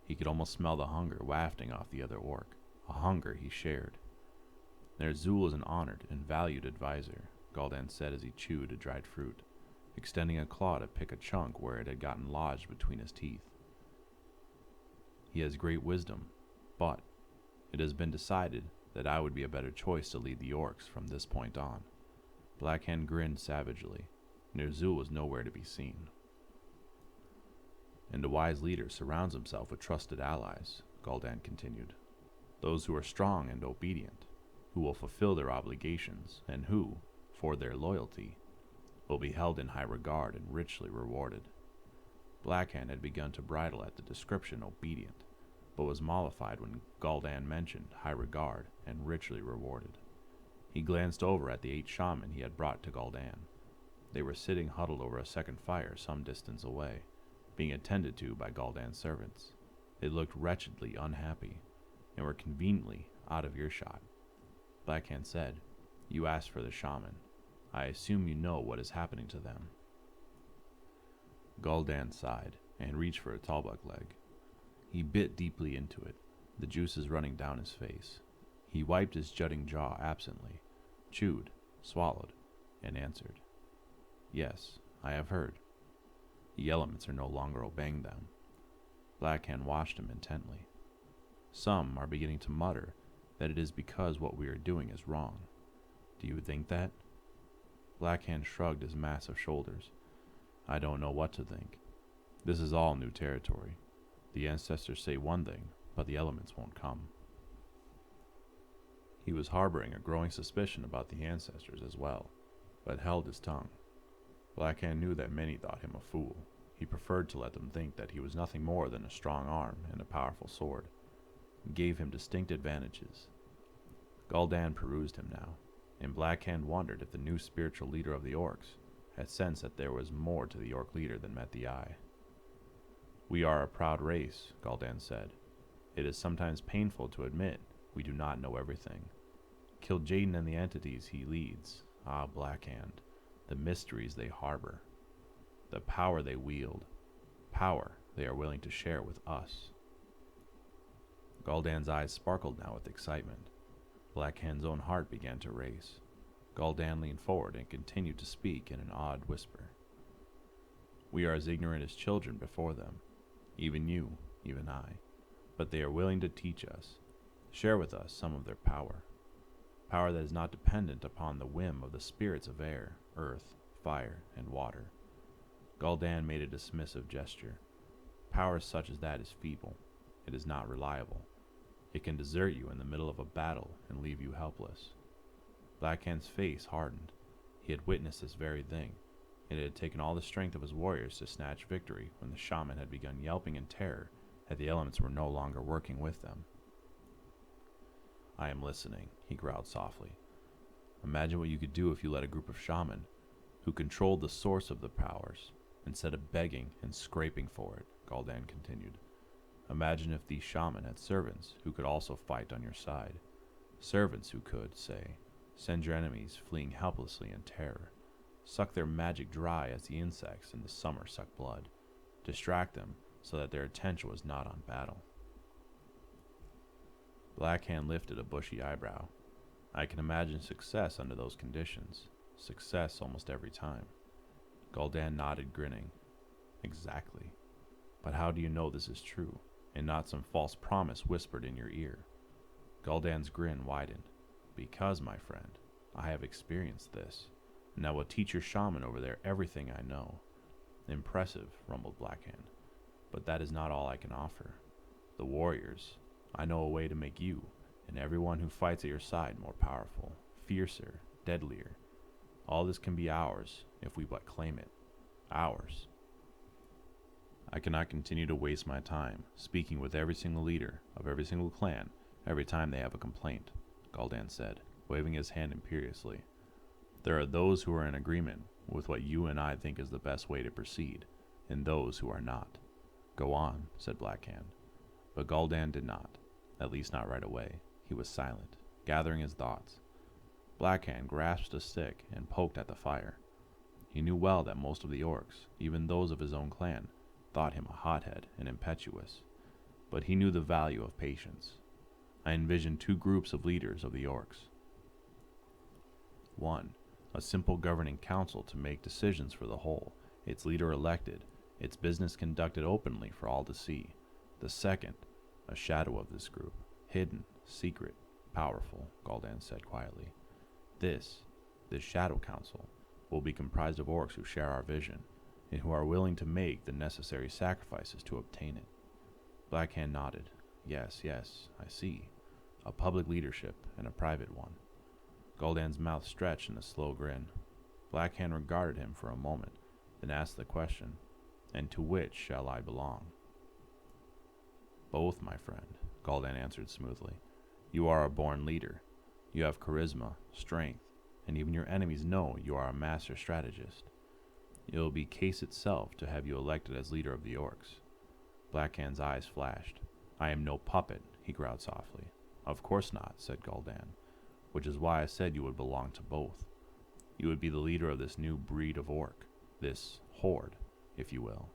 A: He could almost smell the hunger wafting off the other orc, a hunger he shared. Ner'zhul is an honored and valued advisor, Gul'dan said as he chewed a dried fruit, extending a claw to pick a chunk where it had gotten lodged between his teeth. He has great wisdom, but it has been decided that I would be a better choice to lead the orcs from this point on. Blackhand grinned savagely. Ner'zhul was nowhere to be seen. And a wise leader surrounds himself with trusted allies, Gul'dan continued. Those who are strong and obedient, who will fulfill their obligations, and who, for their loyalty, will be held in high regard and richly rewarded. Blackhand had begun to bridle at the description obedient, but was mollified when Gul'dan mentioned high regard and richly rewarded. He glanced over at the 8 shaman he had brought to Gul'dan. They were sitting huddled over a second fire some distance away, being attended to by Gul'dan's servants. They looked wretchedly unhappy, and were conveniently out of earshot. Blackhand said, "You asked for the shaman. I assume you know what is happening to them." Gul'dan sighed, and reached for a Talbuk leg. He bit deeply into it, the juices running down his face. He wiped his jutting jaw absently, chewed, swallowed, and answered, "Yes, I have heard. The elements are no longer obeying them." Blackhand watched him intently. "Some are beginning to mutter that it is because what we are doing is wrong. Do you think that?" Blackhand shrugged his massive shoulders. "I don't know what to think. This is all new territory. The ancestors say one thing, but the elements won't come." He was harboring a growing suspicion about the ancestors as well, but held his tongue. Blackhand knew that many thought him a fool. He preferred to let them think that he was nothing more than a strong arm and a powerful sword. It gave him distinct advantages. Gul'dan perused him now, and Blackhand wondered if the new spiritual leader of the orcs had sensed that there was more to the orc leader than met the eye. "We are a proud race," Gul'dan said. "It is sometimes painful to admit we do not know everything. Kil'jaeden and the entities he leads, Blackhand, the mysteries they harbor, the power they wield, power they are willing to share with us." Gul'dan's eyes sparkled now with excitement. Blackhand's own heart began to race. Gul'dan leaned forward and continued to speak in an awed whisper. "We are as ignorant as children before them, even you, even I, but they are willing to teach us, share with us some of their power that is not dependent upon the whim of the spirits of air, earth, fire, and water." Gul'dan made a dismissive gesture. "Power such as that is feeble. It is not reliable. It can desert you in the middle of a battle and leave you helpless." Blackhand's face hardened. He had witnessed this very thing, and it had taken all the strength of his warriors to snatch victory when the shaman had begun yelping in terror that the elements were no longer working with them. "I am listening," he growled softly. "Imagine what you could do if you let a group of shaman, who controlled the source of the powers, instead of begging and scraping for it," Gul'dan continued. "Imagine if these shaman had servants who could also fight on your side. Servants who could, say, send your enemies fleeing helplessly in terror, suck their magic dry as the insects in the summer suck blood, distract them so that their attention was not on battle." Blackhand lifted a bushy eyebrow. "I can imagine success under those conditions. Success almost every time." Gul'dan nodded, grinning. "Exactly. But how do you know this is true, and not some false promise whispered in your ear?" Gul'dan's grin widened. "Because, my friend, I have experienced this, and I will teach your shaman over there everything I know." "Impressive," rumbled Blackhand. "But that is not all I can offer. The warriors. I know a way to make you, and everyone who fights at your side, more powerful, fiercer, deadlier. All this can be ours, if we but claim it. Ours. I cannot continue to waste my time speaking with every single leader of every single clan every time they have a complaint, Gul'dan said, waving his hand imperiously. There are those who are in agreement with what you and I think is the best way to proceed, and those who are not. Go on, said Blackhand. But Gul'dan did not, at least not right away. He was silent, gathering his thoughts. Blackhand grasped a stick and poked at the fire. He knew well that most of the orcs, even those of his own clan, thought him a hothead and impetuous, but he knew the value of patience. I envisioned two groups of leaders of the orcs. One, a simple governing council to make decisions for the whole, its leader elected, its business conducted openly for all to see. The second, a shadow of this group, hidden, secret, powerful, Gul'dan said quietly. This shadow council, will be comprised of orcs who share our vision, and who are willing to make the necessary sacrifices to obtain it. Blackhand nodded. Yes, I see. A public leadership and a private one. Gul'dan's mouth stretched in a slow grin. Blackhand regarded him for a moment, then asked the question, and to which shall I belong? Both, my friend, Gul'dan answered smoothly. You are a born leader. You have charisma, strength, and even your enemies know you are a master strategist. It will be case itself to have you elected as leader of the orcs. Blackhand's eyes flashed. I am no puppet, he growled softly. Of course not, said Gul'dan, which is why I said you would belong to both. You would be the leader of this new breed of orc, this horde, if you will,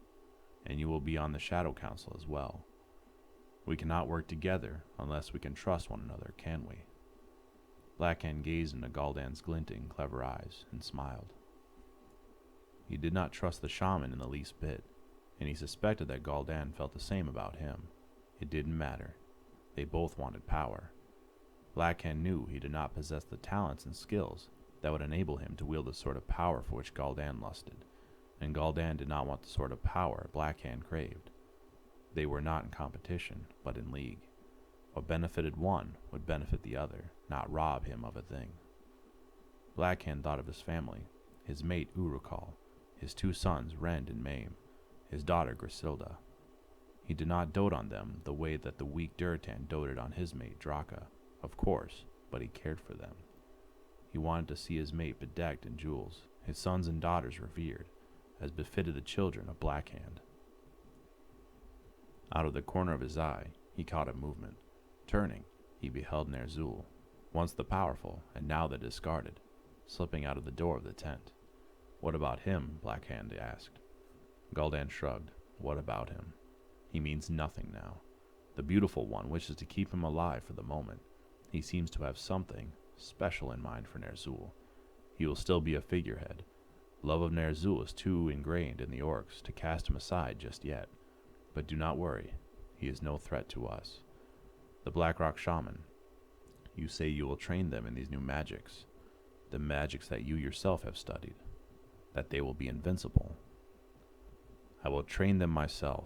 A: and you will be on the Shadow Council as well. We cannot work together unless we can trust one another, can we? Blackhand gazed into Gul'dan's glinting, clever eyes and smiled. He did not trust the shaman in the least bit, and he suspected that Gul'dan felt the same about him. It didn't matter. They both wanted power. Blackhand knew he did not possess the talents and skills that would enable him to wield the sort of power for which Gul'dan lusted, and Gul'dan did not want the sort of power Blackhand craved. They were not in competition, but in league. What benefited one would benefit the other, not rob him of a thing. Blackhand thought of his family, his mate Urukal, his two sons Rend and Maim, his daughter Griselda. He did not dote on them the way that the weak Durotan doted on his mate Draka, of course, but he cared for them. He wanted to see his mate bedecked in jewels, his sons and daughters revered, as befitted the children of Blackhand. Out of the corner of his eye, he caught a movement. Turning, he beheld Ner'zhul, once the powerful and now the discarded, slipping out of the door of the tent. What about him? Blackhand asked. Gul'dan shrugged. What about him? He means nothing now. The beautiful one wishes to keep him alive for the moment. He seems to have something special in mind for Ner'zhul. He will still be a figurehead. Love of Ner'zhul is too ingrained in the orcs to cast him aside just yet. But do not worry. He is no threat to us. The Blackrock Shaman. You say you will train them in these new magics, the magics that you yourself have studied, that they will be invincible. I will train them myself,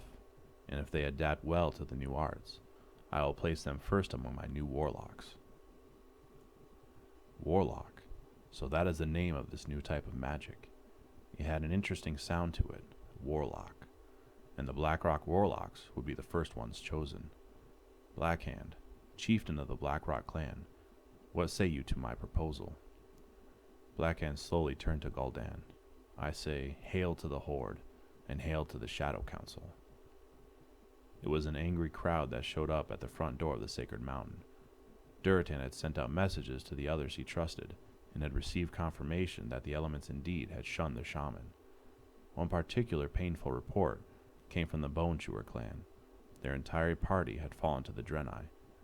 A: and if they adapt well to the new arts, I will place them first among my new warlocks. Warlock. So that is the name of this new type of magic. It had an interesting sound to it, warlock, and the Blackrock warlocks would be the first ones chosen. Blackhand, chieftain of the Blackrock clan, what say you to my proposal? Blackhand slowly turned to Gul'dan. I say, hail to the Horde, and hail to the Shadow Council. It was an angry crowd that showed up at the front door of the Sacred Mountain. Durotan had sent out messages to the others he trusted, and had received confirmation that the elements indeed had shunned the shaman. One particular painful report came from the Bone Chewer clan. Their entire party had fallen to the Draenei,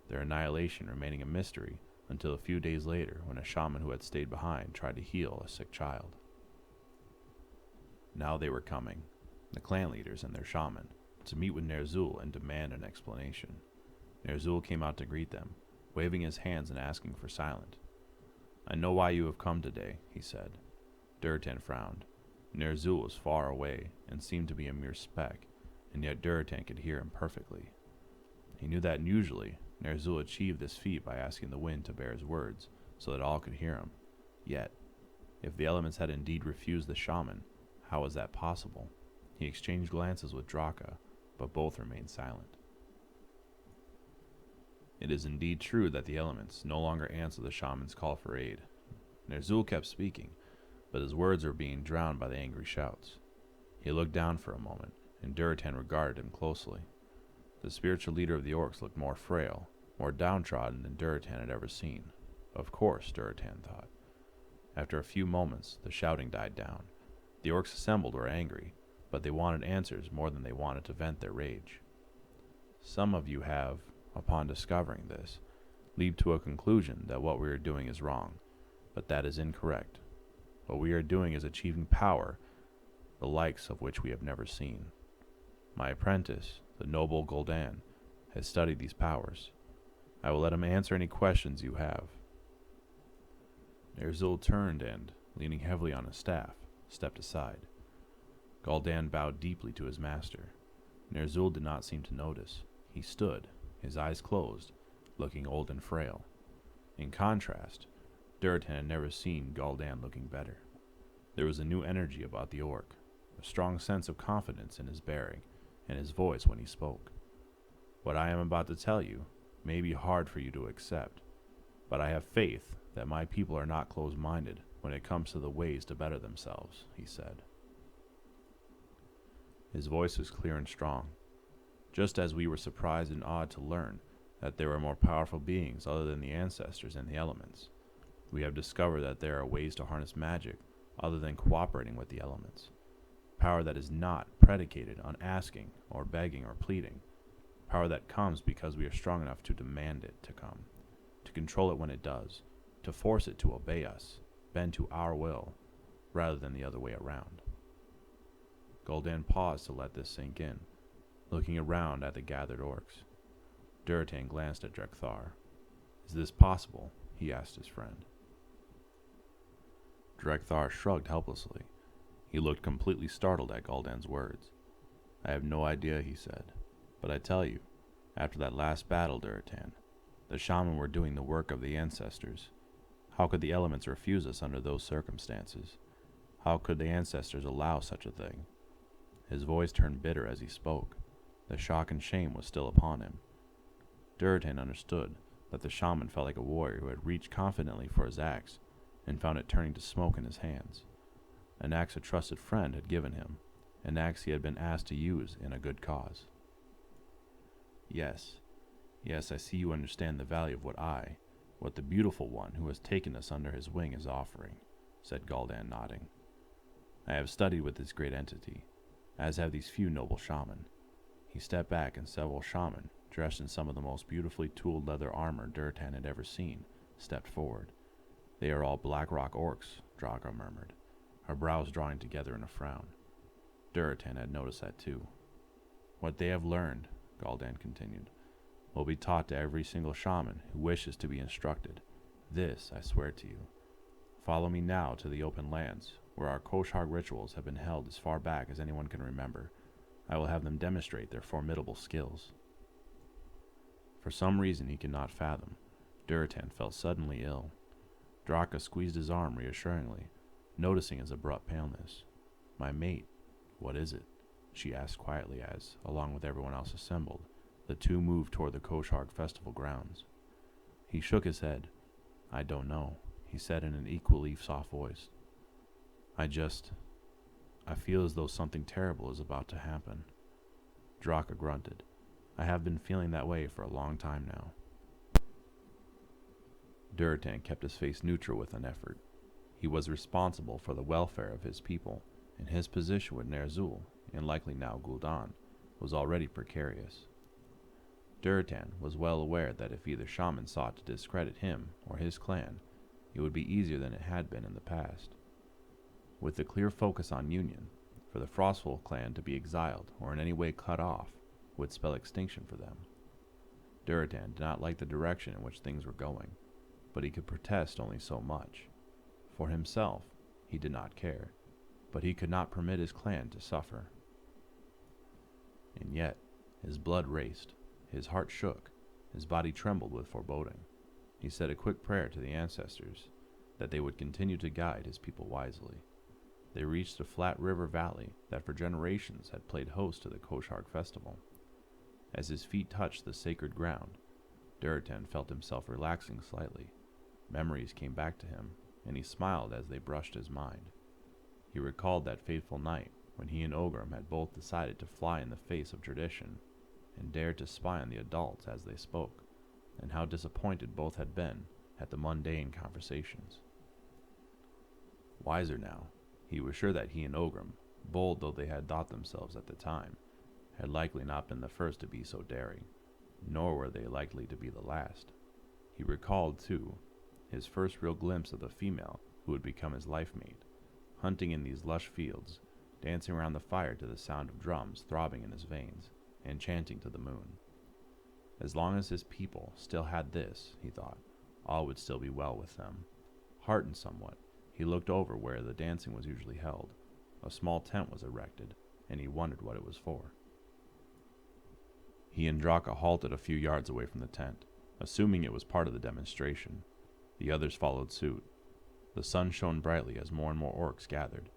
A: their annihilation remaining a mystery until a few days later when a shaman who had stayed behind tried to heal a sick child. Now they were coming, the clan leaders and their shaman, to meet with Ner'zhul and demand an explanation. Ner'zhul came out to greet them, waving his hands and asking for silence. I know why you have come today, he said. Durotan frowned. Ner'zhul was far away and seemed to be a mere speck, and yet Durotan could hear him perfectly. He knew that usually Ner'zhul achieved this feat by asking the wind to bear his words so that all could hear him. Yet, if the elements had indeed refused the shaman, how was that possible? He exchanged glances with Draka, but both remained silent. It is indeed true that the elements no longer answer the shaman's call for aid. Ner'zhul kept speaking, but his words were being drowned by the angry shouts. He looked down for a moment, and Durotan regarded him closely. The spiritual leader of the orcs looked more frail, more downtrodden than Durotan had ever seen. Of course, Durotan thought. After a few moments, the shouting died down. The orcs assembled were angry, but they wanted answers more than they wanted to vent their rage. Some of you have, upon discovering this, leap to a conclusion that what we are doing is wrong, but that is incorrect. What we are doing is achieving power, the likes of which we have never seen. My apprentice, the noble Gul'dan, has studied these powers. I will let him answer any questions you have. Ner'zhul turned and, leaning heavily on his staff, stepped aside. Gul'dan bowed deeply to his master. Ner'zhul did not seem to notice. He stood, his eyes closed, looking old and frail. In contrast, Durotan had never seen Gul'dan looking better. There was a new energy about the orc, a strong sense of confidence in his bearing and his voice when he spoke. What I am about to tell you may be hard for you to accept, but I have faith that my people are not closed-minded when it comes to the ways to better themselves, he said. His voice was clear and strong, just as we were surprised and awed to learn that there were more powerful beings other than the ancestors and the elements. We have discovered that there are ways to harness magic other than cooperating with the elements. Power that is not predicated on asking or begging or pleading. Power that comes because we are strong enough to demand it to come, to control it when it does, to force it to obey us, bend to our will, rather than the other way around. Gul'dan paused to let this sink in, looking around at the gathered orcs. Durotan glanced at Drek'Thar. Is this possible? He asked his friend. Drek'Thar shrugged helplessly. He looked completely startled at Gul'dan's words. I have no idea, he said. But I tell you, after that last battle, Durotan, the shaman were doing the work of the ancestors. How could the elements refuse us under those circumstances? How could the ancestors allow such a thing? His voice turned bitter as he spoke. The shock and shame was still upon him. Durotan understood that the shaman felt like a warrior who had reached confidently for his axe and found it turning to smoke in his hands. An axe a trusted friend had given him, an axe he had been asked to use in a good cause. Yes, I see you understand the value of what the beautiful one who has taken us under his wing is offering, said Gul'dan, nodding. I have studied with this great entity, as have these few noble shaman. He stepped back, and several shaman, dressed in some of the most beautifully tooled leather armor Durotan had ever seen, stepped forward. They are all Blackrock orcs, Draka murmured, her brows drawing together in a frown. Durotan had noticed that too. What they have learned, Gul'dan continued, will be taught to every single shaman who wishes to be instructed. This I swear to you. Follow me now to the open lands, where our Kosh'harg rituals have been held as far back as anyone can remember. I will have them demonstrate their formidable skills. For some reason he could not fathom, Durotan felt suddenly ill. Draka squeezed his arm reassuringly, noticing his abrupt paleness. My mate, what is it? She asked quietly as, along with everyone else assembled, the two moved toward the Kosh'harg festival grounds. He shook his head. I don't know, he said in an equally soft voice. I feel as though something terrible is about to happen. Draka grunted. I have been feeling that way for a long time now. Durotan kept his face neutral with an effort. He was responsible for the welfare of his people, and his position with Ner'zhul, and likely now Gul'dan, was already precarious. Durotan was well aware that if either shaman sought to discredit him or his clan, it would be easier than it had been in the past. With the clear focus on union, for the Frostfolk clan to be exiled or in any way cut off would spell extinction for them. Durotan did not like the direction in which things were going, but he could protest only so much. For himself, he did not care, but he could not permit his clan to suffer. And yet, his blood raced, His heart shook, his body trembled with foreboding. He said a quick prayer to the ancestors that they would continue to guide his people wisely. They reached a flat river valley that for generations had played host to the Koshark festival. As his feet touched the sacred ground, Durotan felt himself relaxing slightly. Memories came back to him, and he smiled as they brushed his mind. He recalled that fateful night when he and Ogrim had both decided to fly in the face of tradition and dared to spy on the adults as they spoke, and how disappointed both had been at the mundane conversations. Wiser now, he was sure that he and Ogrim, bold though they had thought themselves at the time, had likely not been the first to be so daring, nor were they likely to be the last. He recalled, too, his first real glimpse of the female who would become his life mate, hunting in these lush fields, dancing around the fire to the sound of drums throbbing in his veins, and chanting to the moon. As long as his people still had this, he thought, all would still be well with them. Heartened somewhat, he looked over where the dancing was usually held. A small tent was erected, and he wondered what it was for. He and Draka halted a few yards away from the tent, assuming it was part of the demonstration. The others followed suit. The sun shone brightly as more and more orcs gathered.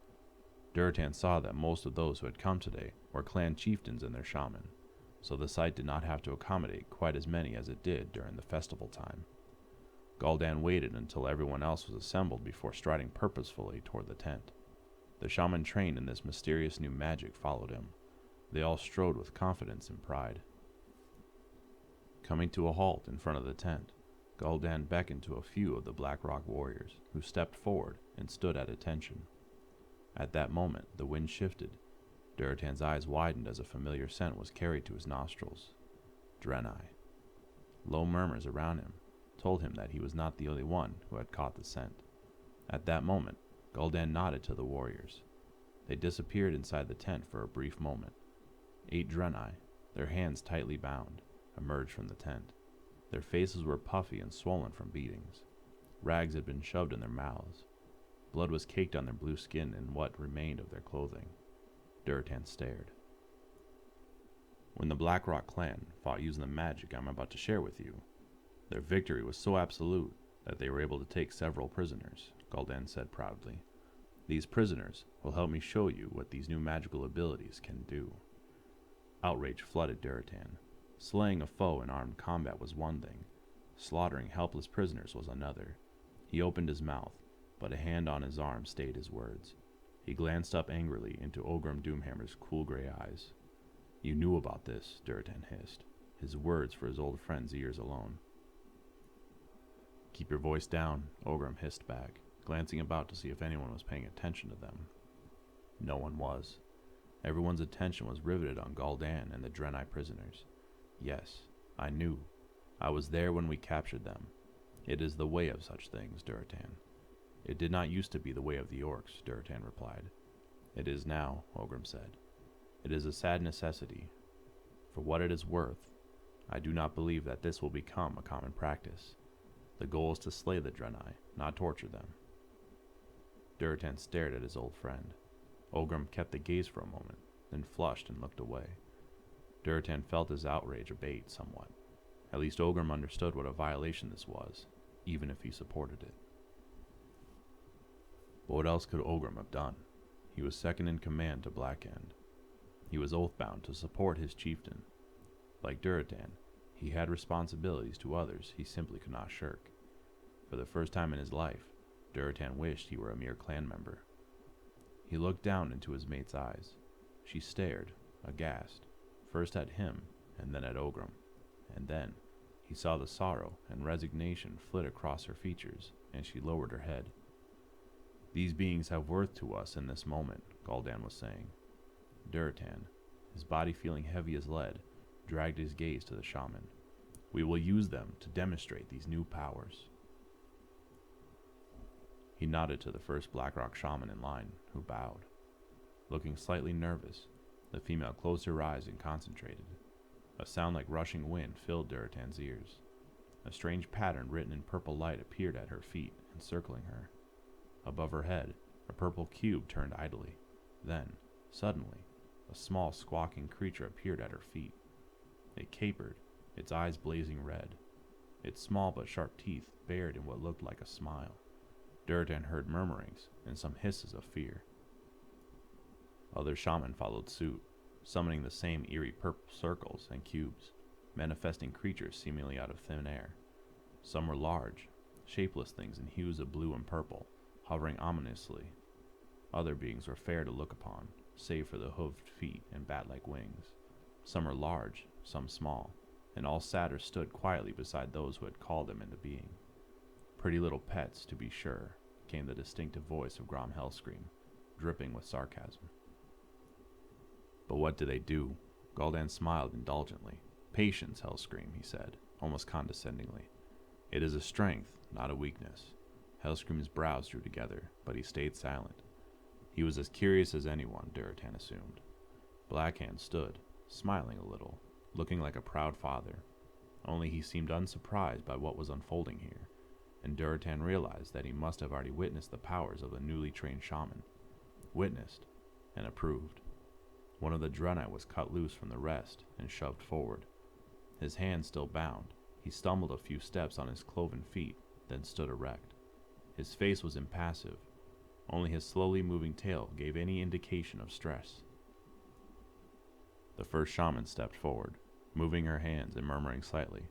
A: Durotan saw that most of those who had come today were clan chieftains and their shaman, so the site did not have to accommodate quite as many as it did during the festival time. Gul'dan waited until everyone else was assembled before striding purposefully toward the tent. The shaman trained in this mysterious new magic followed him. They all strode with confidence and pride. Coming to a halt in front of the tent, Gul'dan beckoned to a few of the Blackrock warriors, who stepped forward and stood at attention. At that moment, the wind shifted. Durotan's eyes widened as a familiar scent was carried to his nostrils. Draenei. Low murmurs around him told him that he was not the only one who had caught the scent. At that moment, Gul'dan nodded to the warriors. They disappeared inside the tent for a brief moment. 8 Draenei, their hands tightly bound, emerged from the tent. Their faces were puffy and swollen from beatings. Rags had been shoved in their mouths. Blood was caked on their blue skin and what remained of their clothing. Durotan stared. When the Blackrock clan fought using the magic I'm about to share with you, their victory was so absolute that they were able to take several prisoners, Gul'dan said proudly. These prisoners will help me show you what these new magical abilities can do. Outrage flooded Durotan. Slaying a foe in armed combat was one thing. Slaughtering helpless prisoners was another. He opened his mouth, but a hand on his arm stayed his words. He glanced up angrily into Ogrim Doomhammer's cool gray eyes. You knew about this, Durotan hissed, his words for his old friend's ears alone. Keep your voice down, Ogrim hissed back, glancing about to see if anyone was paying attention to them. No one was. Everyone's attention was riveted on Gul'dan and the Draenei prisoners. Yes, I knew. I was there when we captured them. It is the way of such things, Durotan. It did not used to be the way of the orcs, Durotan replied. It is now, Ogrim said. It is a sad necessity. For what it is worth, I do not believe that this will become a common practice. The goal is to slay the Draenei, not torture them. Durotan stared at his old friend. Ogrim kept the gaze for a moment, then flushed and looked away. Durotan felt his outrage abate somewhat. At least Ogrim understood what a violation this was, even if he supported it. But what else could Ogrim have done? He was second in command to Blackend. He was oath-bound to support his chieftain. Like Durotan, he had responsibilities to others he simply could not shirk. For the first time in his life, Durotan wished he were a mere clan member. He looked down into his mate's eyes. She stared, aghast, first at him and then at Ogrim, and then he saw the sorrow and resignation flit across her features, and she lowered her head. These beings have worth to us in this moment, Gul'dan was saying. Durotan, his body feeling heavy as lead, dragged his gaze to the shaman. We will use them to demonstrate these new powers. He nodded to the first Blackrock shaman in line, who bowed. Looking slightly nervous, the female closed her eyes and concentrated. A sound like rushing wind filled Durotan's ears. A strange pattern written in purple light appeared at her feet, encircling her. Above her head, a purple cube turned idly. Then, suddenly, a small squawking creature appeared at her feet. It capered, its eyes blazing red, its small but sharp teeth bared in what looked like a smile. Durotan heard murmurings and some hisses of fear. Other shaman followed suit, summoning the same eerie purple circles and cubes, manifesting creatures seemingly out of thin air. Some were large, shapeless things in hues of blue and purple, hovering ominously. Other beings were fair to look upon, save for the hooved feet and bat-like wings. Some were large, some small, and all sat or stood quietly beside those who had called them into being. Pretty little pets, to be sure, came the distinctive voice of Grom Hellscream, dripping with sarcasm. But what do they do? Gul'dan smiled indulgently. Patience, Hellscream, he said, almost condescendingly. It is a strength, not a weakness. Hellscream's brows drew together, but he stayed silent. He was as curious as anyone, Durotan assumed. Blackhand stood, smiling a little, looking like a proud father. Only he seemed unsurprised by what was unfolding here, and Durotan realized that he must have already witnessed the powers of the newly trained shaman. Witnessed, and approved. One of the Draenei was cut loose from the rest and shoved forward. His hand still bound, he stumbled a few steps on his cloven feet, then stood erect. His face was impassive. Only his slowly moving tail gave any indication of stress. The first shaman stepped forward, moving her hands and murmuring slightly.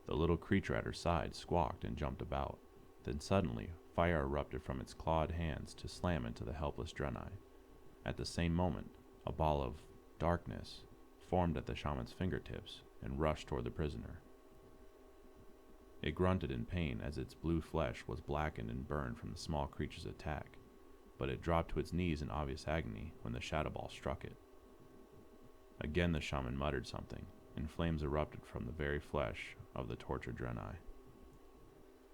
A: The little creature at her side squawked and jumped about. Then suddenly, fire erupted from its clawed hands to slam into the helpless Draenei. At the same moment, a ball of darkness formed at the shaman's fingertips and rushed toward the prisoner. It grunted in pain as its blue flesh was blackened and burned from the small creature's attack, but it dropped to its knees in obvious agony when the shadow ball struck it. Again the shaman muttered something, and flames erupted from the very flesh of the tortured Draenei.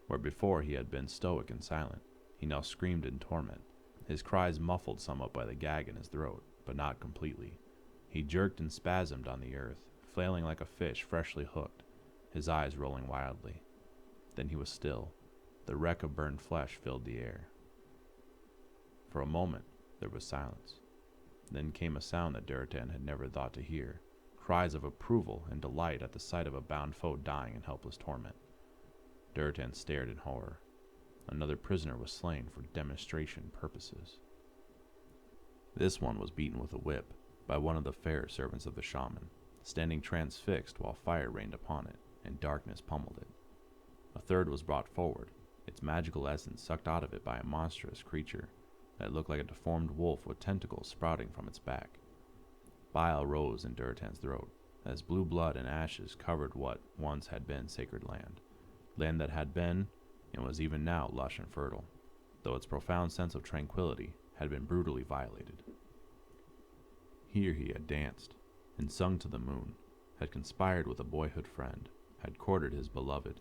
A: Where before he had been stoic and silent, he now screamed in torment, his cries muffled somewhat by the gag in his throat, but not completely. He jerked and spasmed on the earth, flailing like a fish freshly hooked, his eyes rolling wildly. Then he was still. The wreck of burned flesh filled the air. For a moment, there was silence. Then came a sound that Durotan had never thought to hear, cries of approval and delight at the sight of a bound foe dying in helpless torment. Durotan stared in horror. Another prisoner was slain for demonstration purposes. This one was beaten with a whip by one of the fair servants of the shaman, standing transfixed while fire rained upon it and darkness pummeled it. A third was brought forward, its magical essence sucked out of it by a monstrous creature that looked like a deformed wolf with tentacles sprouting from its back. Bile rose in Durotan's throat, as blue blood and ashes covered what once had been sacred land that had been, and was even now, lush and fertile, though its profound sense of tranquility had been brutally violated. Here he had danced, and sung to the moon, had conspired with a boyhood friend, had courted his beloved.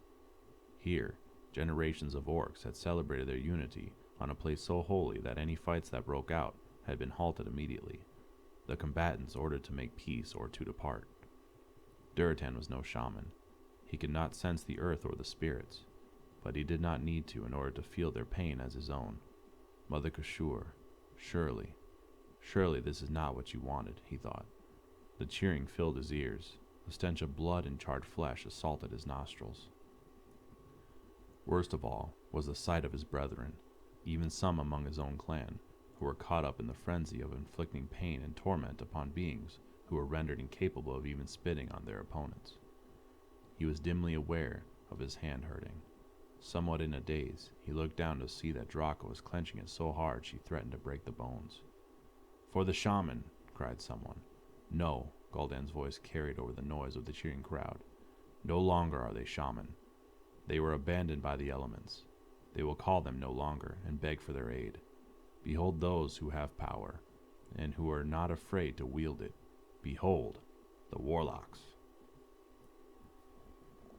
A: Here, generations of orcs had celebrated their unity on a place so holy that any fights that broke out had been halted immediately, the combatants ordered to make peace or to depart. Durotan was no shaman. He could not sense the earth or the spirits, but he did not need to in order to feel their pain as his own. Mother Kashur, surely this is not what you wanted, he thought. The cheering filled his ears. The stench of blood and charred flesh assaulted his nostrils. Worst of all was the sight of his brethren, even some among his own clan, who were caught up in the frenzy of inflicting pain and torment upon beings who were rendered incapable of even spitting on their opponents. He was dimly aware of his hand hurting. Somewhat in a daze, he looked down to see that Draka was clenching it so hard she threatened to break the bones. "For the shaman!" cried someone. "No," Gul'dan's voice carried over the noise of the cheering crowd. "No longer are they shaman. They were abandoned by the elements. They will call them no longer and beg for their aid. Behold those who have power, and who are not afraid to wield it. Behold, the warlocks."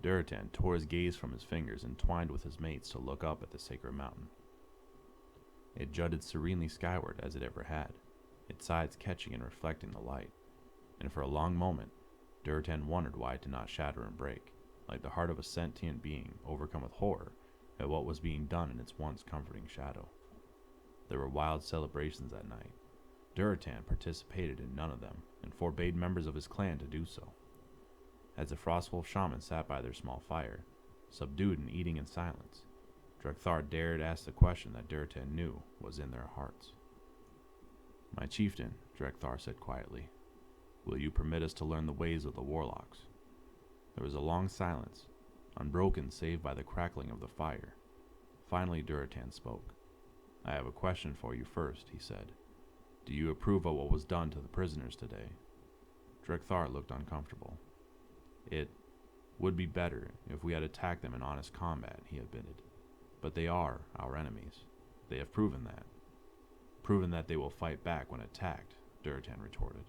A: Durotan tore his gaze from his fingers and twined with his mates to look up at the sacred mountain. It jutted serenely skyward as it ever had, its sides catching and reflecting the light, and for a long moment, Durotan wondered why it did not shatter and break, like the heart of a sentient being overcome with horror at what was being done in its once comforting shadow. There were wild celebrations that night. Durotan participated in none of them, and forbade members of his clan to do so. As the Frostwolf shaman sat by their small fire, subdued and eating in silence, Drekthar dared ask the question that Durotan knew was in their hearts. "My chieftain," Drekthar said quietly, "will you permit us to learn the ways of the warlocks?" There was a long silence, unbroken save by the crackling of the fire. Finally Durotan spoke. "I have a question for you first," he said. "Do you approve of what was done to the prisoners today?" Drekthar looked uncomfortable. "It would be better if we had attacked them in honest combat," he admitted. "But they are our enemies. They have proven that. Proven that they will fight back when attacked," Durotan retorted.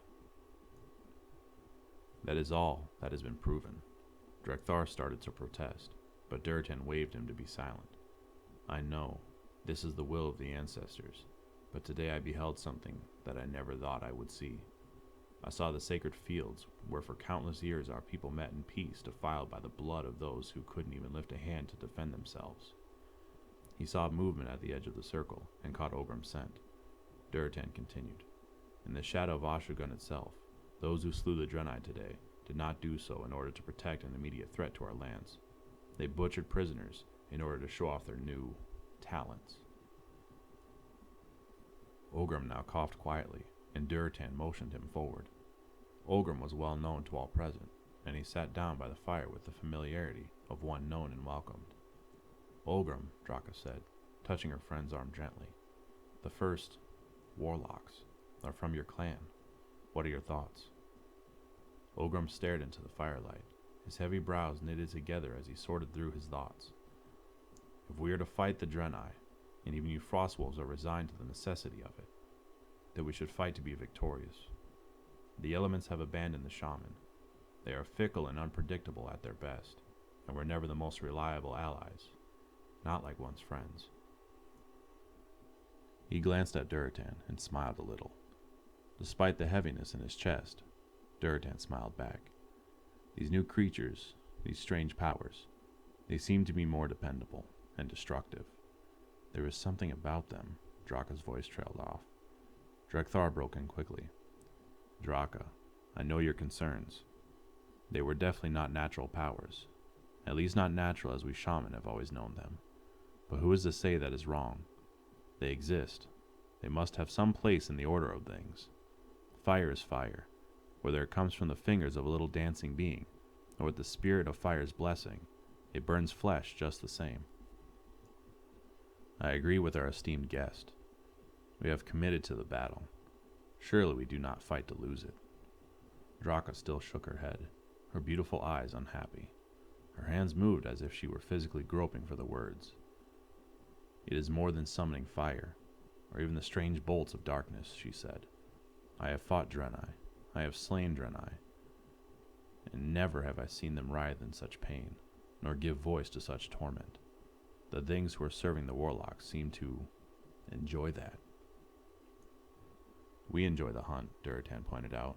A: "That is all that has been proven." Drekthar started to protest, but Durotan waved him to be silent. "I know this is the will of the ancestors, but today I beheld something that I never thought I would see. I saw the sacred fields where for countless years our people met in peace, defiled by the blood of those who couldn't even lift a hand to defend themselves." He saw movement at the edge of the circle and caught Ogrim's scent. Durotan continued. "In the shadow of Ashugun itself, those who slew the Draenei today did not do so in order to protect an immediate threat to our lands. They butchered prisoners in order to show off their new talents." Ogrim now coughed quietly, and Durotan motioned him forward. Ogrim was well known to all present, and he sat down by the fire with the familiarity of one known and welcomed. "Ogrim," Draka said, touching her friend's arm gently, "the first warlocks are from your clan. What are your thoughts?" Ogrim stared into the firelight, his heavy brows knitted together as he sorted through his thoughts. "If we are to fight the Draenei, and even you Frostwolves are resigned to the necessity of it, then we should fight to be victorious. The elements have abandoned the shaman. They are fickle and unpredictable at their best, and were never the most reliable allies, not like one's friends." He glanced at Durotan and smiled a little. Despite the heaviness in his chest, Durotan smiled back. These new creatures, these strange powers, they seemed to be more dependable and destructive. There was something about them. Draka's voice trailed off. Drekthar broke in quickly. "Draka, I know your concerns. They were definitely not natural powers, at least not natural as we shaman have always known them. But who is to say that is wrong? They exist. They must have some place in the order of things. Fire is fire, whether it comes from the fingers of a little dancing being, or with the spirit of fire's blessing. It burns flesh just the same." "I agree with our esteemed guest. We have committed to the battle. Surely we do not fight to lose it." Draka still shook her head, her beautiful eyes unhappy. Her hands moved as if she were physically groping for the words. "It is more than summoning fire, or even the strange bolts of darkness," she said. "I have fought Draenei. I have slain Draenei. And never have I seen them writhe in such pain, nor give voice to such torment. The things who are serving the warlocks seem to enjoy that." "We enjoy the hunt," Durotan pointed out.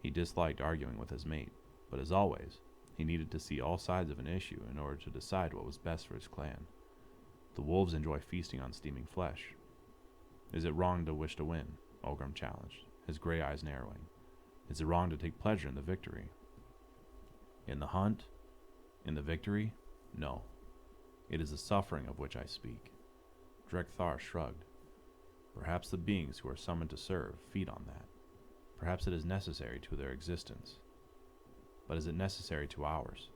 A: He disliked arguing with his mate, but as always, he needed to see all sides of an issue in order to decide what was best for his clan. "The wolves enjoy feasting on steaming flesh." "Is it wrong to wish to win?" Ogrim challenged, his gray eyes narrowing. "Is it wrong to take pleasure in the victory?" "In the hunt? In the victory? No. It is the suffering of which I speak." Drekthar shrugged. "Perhaps the beings who are summoned to serve feed on that. Perhaps it is necessary to their existence. But is it necessary to ours?"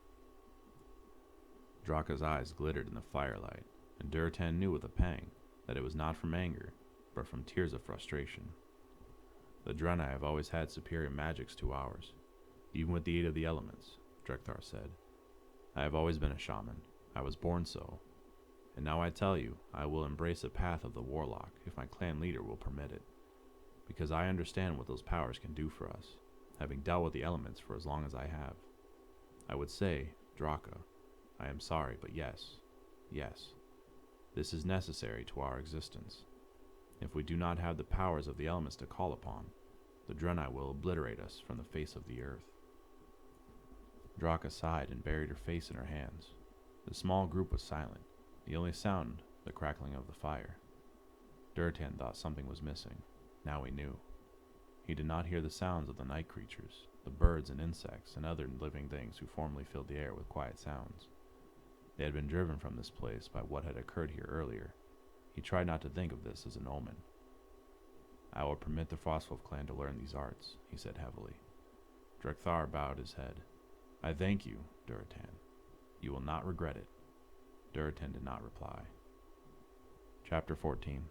A: Draka's eyes glittered in the firelight, and Durotan knew with a pang that it was not from anger, but from tears of frustration. "The Draenei have always had superior magics to ours, even with the aid of the elements," Drekthar said. "I have always been a shaman. I was born so. And now I tell you, I will embrace the path of the warlock if my clan leader will permit it, because I understand what those powers can do for us, having dealt with the elements for as long as I have. I would say, Draka, I am sorry, but yes, this is necessary to our existence. If we do not have the powers of the elements to call upon, the Draenei will obliterate us from the face of the earth." Draka sighed and buried her face in her hands. The small group was silent, the only sound the crackling of the fire. Durotan thought something was missing. Now he knew. He did not hear the sounds of the night creatures, the birds and insects and other living things who formerly filled the air with quiet sounds. They had been driven from this place by what had occurred here earlier. He tried not to think of this as an omen. I will permit the Frostwolf clan to learn these arts, he said heavily. Drekthar bowed his head. I thank you, Durotan. You will not regret it. Durotan did not reply. Chapter 14.